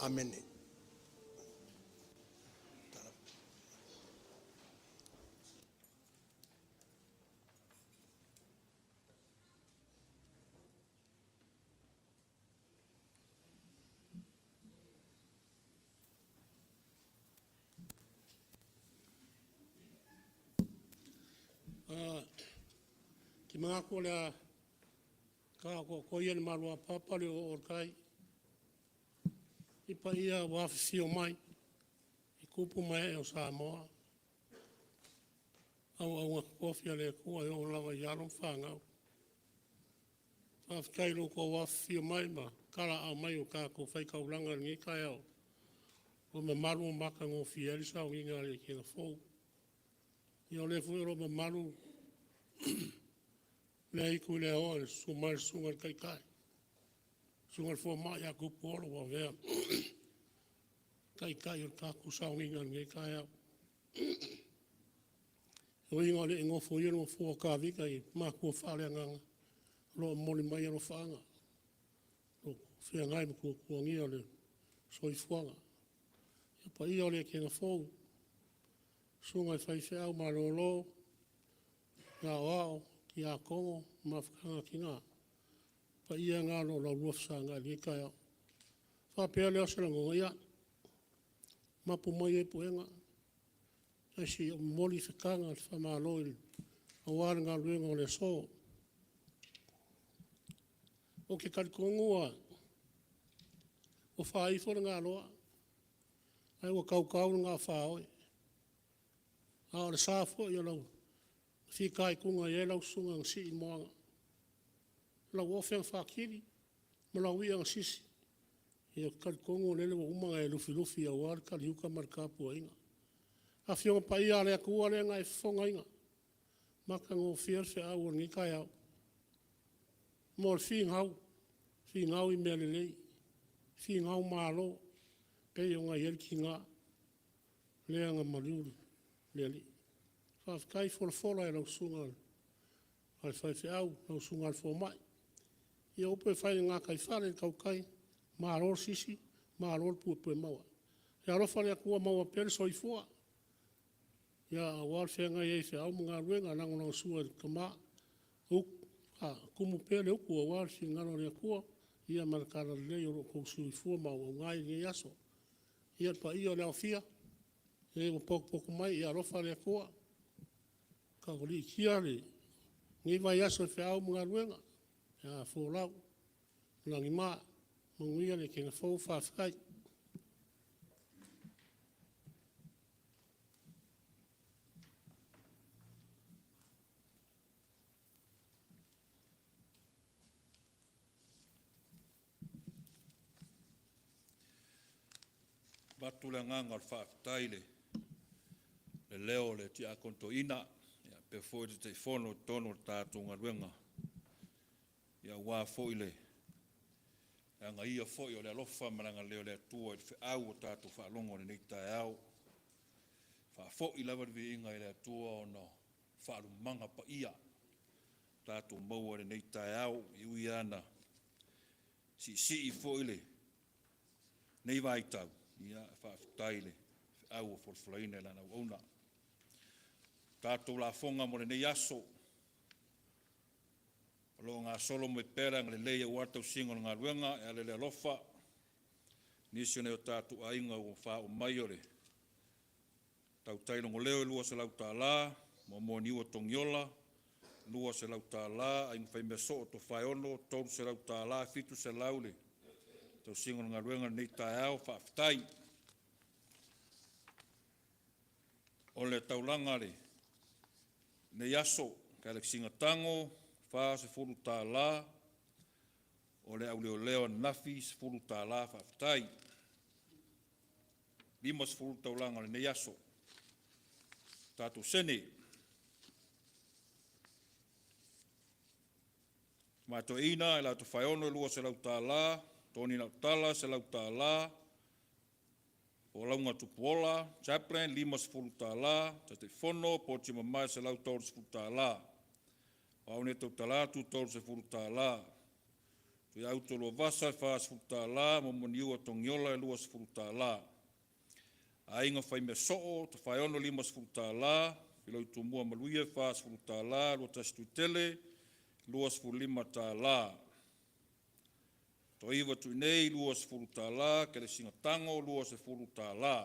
Amen. Ki mga ko lea ka ko ia ni marua papale o orkai. Ipa ia wafifio mai. I kupu mai o Samoa. Au ngā kofia le kua e o lawa I aron whangau. Whafikai lo ko wafifio mai ma kala au mai o ka ko whaikauranga ngi kai au. O me maru o maka ngō fielisa o inga le Etena Fou. I o le fuero me maru le iku le o sumar sungar kai kai. Sungar fo mai a kupu oro wa vea. Kai kai o kaku sao inga ngai kai au. O inga le ingo fo iro fo ka vika I maku o whale nganga. Lo moli mai aro whanga. O whia ngai mo kua ngia le soi fuanga. E pa ia le Etena Fou. Sungai whaife au marolo. Ngā wao, ki a kongo, mawhakanga ki ngā. Pa ia ngā lo la ruafsa ngā li kai au. Whapea leo sara ngonga ia. Mapu mai e puenga. Asi moli whikanga te whamalo I a wāra ngā ruenga o le so. O ke karikongua. O whaifora ngā loa. Ai o kaukau ngā whaoe. A o le sāfo I lau. Whikai kunga I lau sunga ng si I moanga. Lau ofeng whakiri. Ma lau ia ng sisi. I o karikongo lele wa umanga e lufi a wāra kariuka marikapu a inga. A whionga pa ia lea kua lea ngai whonga inga. Maka ngō whiarwhi au o ngikai au. Mō le whingau. Whingau I mea lelei. Whingau mālo. Pei o ngai elki ngā. Lea ngā mariuri. Leli. Whafkai whola e lau sunga al whaiwhi au, lau sunga al whomai. Ia upe whai ngā kai whare kau kai, māror sisi, māror pue maua. Ia rofa lea kua maua pere soi fua. Ia wār whenga e whi au mga ruenga, nango nang sua ka mā. Kumu pere uku a wār whi ngaro lea kua, ia marakara lei o kou sui fua maua ngai ngi aso. Ia pa ia lea whia, e o poko mai, ia rofa lea kua. Ka kori kia le, ngi vai aso e whiau mga ruenga, ia wholau, langi maa, munguia le Etena Fou whawhikai. Batula nganga al whakataile, le leo le ti akonto ina, pe foi te fono tono tātunga ruenga. Ia wā foi le. Anga ia foi o le alofa maranga leo le tua i au o tātu whaalongo ni nei tae au. Wha foi lava vi inga i le tua o no whaalu manga pa ia. Tātu maua ni nei tae au i ui ana. Si i foi le. Nei vai tau. Ia whaafutaile. Au o forflaine lana uona. Tātou la fonga mo le nei aso. Lo ngā solo mo pera ngā leia uatau singo ngā ruenga e ale le alofa. Nisi o tātou ainga o wha o maiore. Tau tailongo leo lua se lau tā la, mo niua tongiola, lua se lau tā la, ainga whai meso o Tofaeono, tolu se lau tā la, fitu se laule. Tau singo ngā ruenga nei tae au, whaafitai. O le taulangare. Nei aso, ka le singa tango, wha se furu tā la, o le au leo nafi sefulu tālā whaafitai. 50 taulanga le nei aso. Tātou sene. Mātou ina e la Tofaeono e lua se lau tālā, toni nau tala se lau tālā, o launga tupuola, chaplain, 50 tālā, Tofaeono, poti mamai se lau tōru se tālā. Aune tau talatu tōru se tālā. Tui auto lua vasa e whaa se tālā, momoniua tongiola e lua se tālā. Ainga whai mea soo, Tofaeono 50 tālā, piloi tumua maluia e whaa se tālā, lua tastu tele, lua se 5 tālā. Toiwa tui nei, lua se tālā, kele singatango, lua se tālā.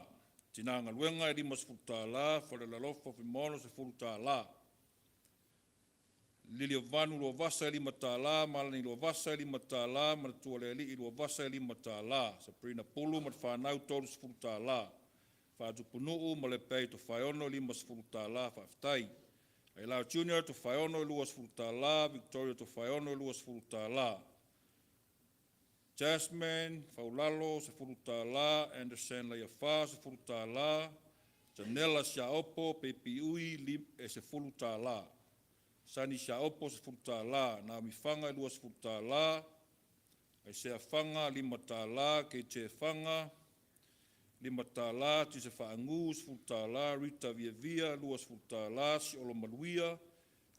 Tinanga luenga e 50 tālā, whare la lofa whimono se tālā. Lili o vanu lua vasa e 5 tālā, malani lua vasa e 5 tālā, manatua le ali i lua vasa e 5 tālā. Sabrina pulu mat whanau tōru se tālā. Whātupunuu Malepeai Tofaeono 50 tālā whaafitai. Ailao Junior Tofaeono 50 tālā, Victoria Tofaeono 50 tālā. Jasmine Faulalo 10 tālā, Anderson Laiafa 10 tālā, Janela Siaopo Pepiui 10 tālā. Sani Siaopo 10 tālā, Naomi Fanga 20 tālā, Aisea Fanga 5 tālā, Keite Fanga 5 tālā, Tise Whaangu 10 tālā, Rita Viavia 20 tālā, Siolo Maluia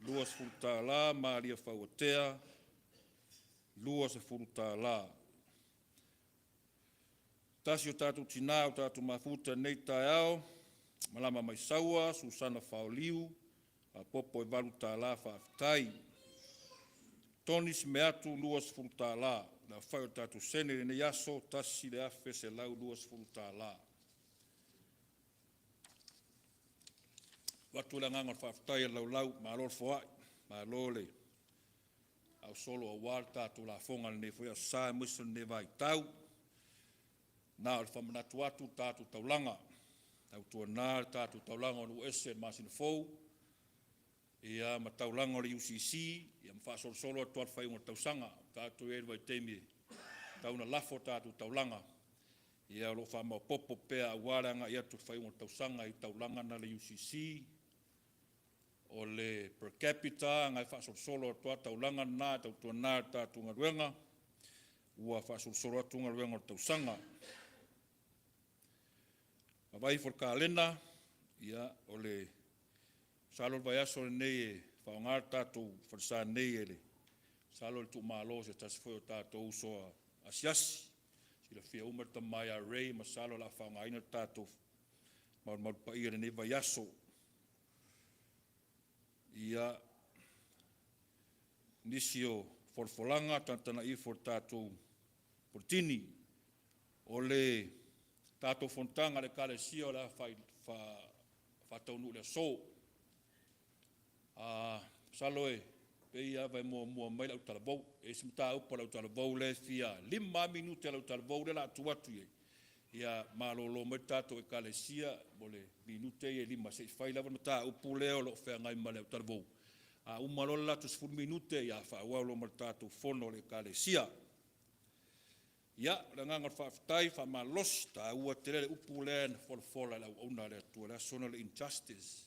20 tālā, Maria Fauatea 20 tālā. Tasi o tātou tina o tātou mafuta nei tai au, Malama Maisaua, Susana Faoliu, a popo e 8 tālā whaafitai. Tonis meatu 20 tālā, na whai o tātou sene nei aso, tasi le afe se lau 20 tālā. Watu la ngangon whaafitai e lau maalor foai, maalole. Au solo a wār tātou la fonga ne whai a sā muisa ne vai tau. Nā o whamanatu atu tātou taulanga. Tau tua nā tātou taulanga o nu ese Etena Fou. Ia ma taulanga o le UCC. Ia mwha solo a tuar whai unga tausanga. Tātou e rwai teimi. Tauna lafo tātou taulanga. Ia lo whamau popo pea a wāranga ia tu whai unga tausanga i taulanga na le UCC. O le per capita, ngai wha solo a tuar taulanga nā tau tua nā tātou ngaruenga. Ua wha solo a tunga ruenga o tausanga. Mawai for kalena, ia o le salol vai aso nei e whaongar tātou wharsa nei e le salol tu malo se tas foi o tātou uso a siasi. Sila whia umarta mai a rei ma salol a whaongaina tātou Malepeai nei vai aso. Ia nisi o forfolanga tantana i for tātou portini o le tātou fontanga le kalesia o la whataunu le so. Saloe, peia vai mua mai lau talavou. E simta upa lau talavou le fia 5 minute lau talavou le la tuatu ye. Ia malolo mai tātou e kalesia mo le minute ye 5 se whai lava na tā upu leo lo whea ngai ma lau talavou. Umalola la tu 10 minute ia whawalo mai tātou fono le kalesia. Ia, le ngangar whaafitai, whamalosi, tā ua tere le upu lea na whalafola lau ona le atua, le asona le injustice.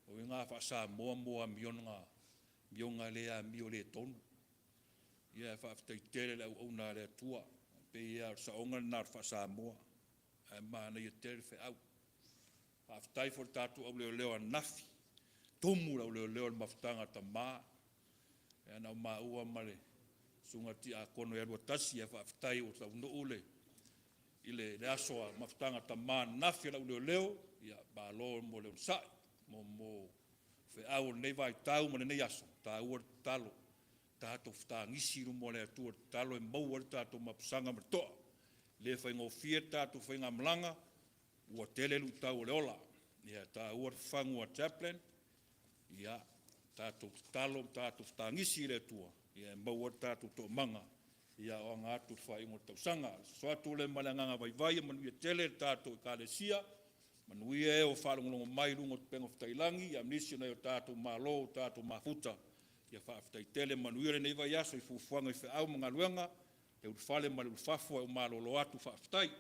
O i ngā whaasa moa mionga lea mio le tonu. Ia, whaafitai tere lau ona le atua, pe ia sa onga nā whaasa moa. Maana ia tere whe au. Whaafitai for tātu au leo nafi. Tomu lau leo mawhitanga ta mā. Ia nau mā ua mare. Sunga ti a kono e rua tasi e whaafitai o tau noole. Ile le asoa mawhitanga ta mā nafi lau leo, ia bālo mo leo sai, mo whe au nei vai tau ma nei aso, tā ua talo, tātou whitangisiru mo le atua talo e mau tātou mapusanga ma toa. Le whai ngō fia tātou whai ngā mlanga, ua tele lu tau le ola. Ia tā ua whangua chaplain, ia tātou talo, tātou whitangisi le atua. Ia maua tātou tō manga, ia o ngā atu whai ingo tausanga. So atu le malanganga vai manuia tele tātou i kalesia, manuia e o whalongolongo mai rungo pengo whtailangi, ia mnisi nei o tātou malo, tātou mafuta, ia whaafitai tele manuia le nei vai aso i fufuanga i whiau mga luenga, e ulfale ma le ulfafo e umalolo atu whaafitai.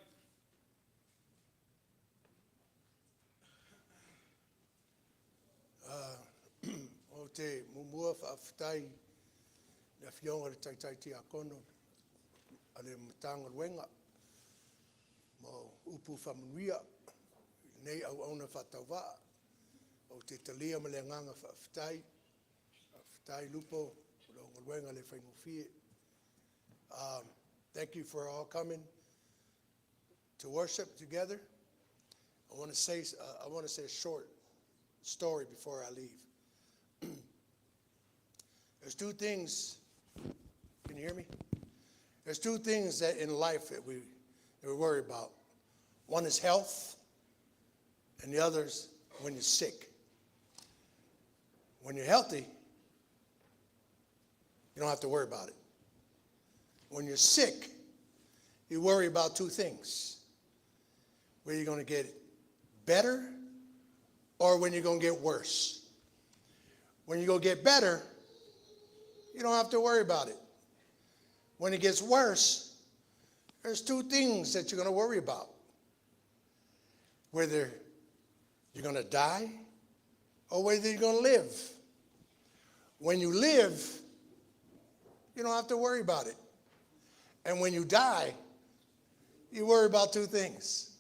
O te mumua whaafitai na whionga le taitai ti a kono a le matanga luenga mo upu whamunuia nei au auna whatauwaa o te talia ma le nganga whaafitai lupo o luenga le whaingofie. Thank you for all coming to worship together. I want to say a short story before I leave. There's two things. Can you hear me? There's two things that in life that we worry about. One is health, and the other is when you're sick. When you're healthy, you don't have to worry about it. When you're sick, you worry about two things. Whether you're going to get better or when you're going to get worse. When you go get better, you don't have to worry about it. When it gets worse, there's two things that you're going to worry about. Whether you're going to die or whether you're going to live. When you live, you don't have to worry about it. And when you die, you worry about two things.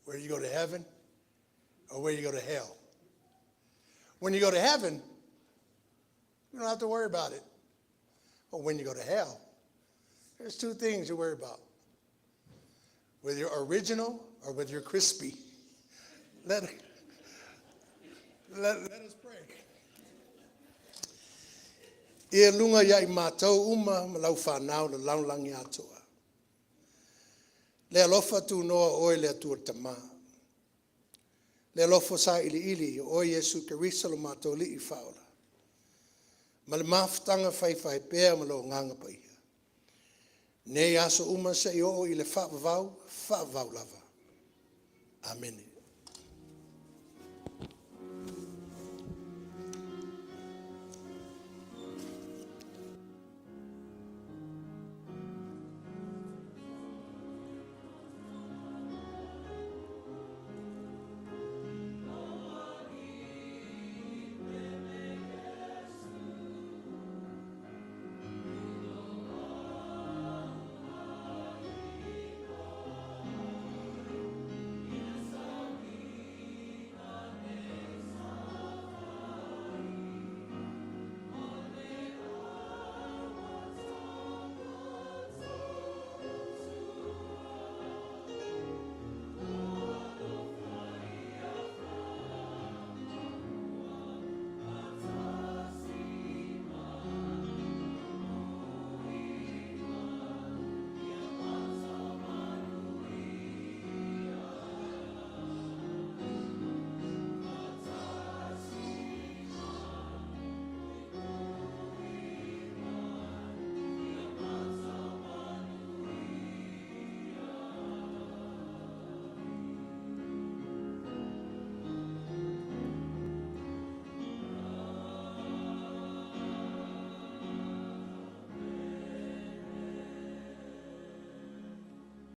Where you go to heaven or where you go to hell. When you go to heaven, you don't have to worry about it. But when you go to hell, there's two things you worry about. Whether you're original or whether you're crispy. Let us pray. Ia lunga iai mātou uma malau whanau le laulangi atoa. Le alofa tu noa oe le atua tama. Le alofa sa ili o Yesu Keriso lo mātou li I whaola. Ma le mawhtanga whaiwhai pēr ma lo nganga paia. Nei aso uma sa I o I le whaavau lava. Amen.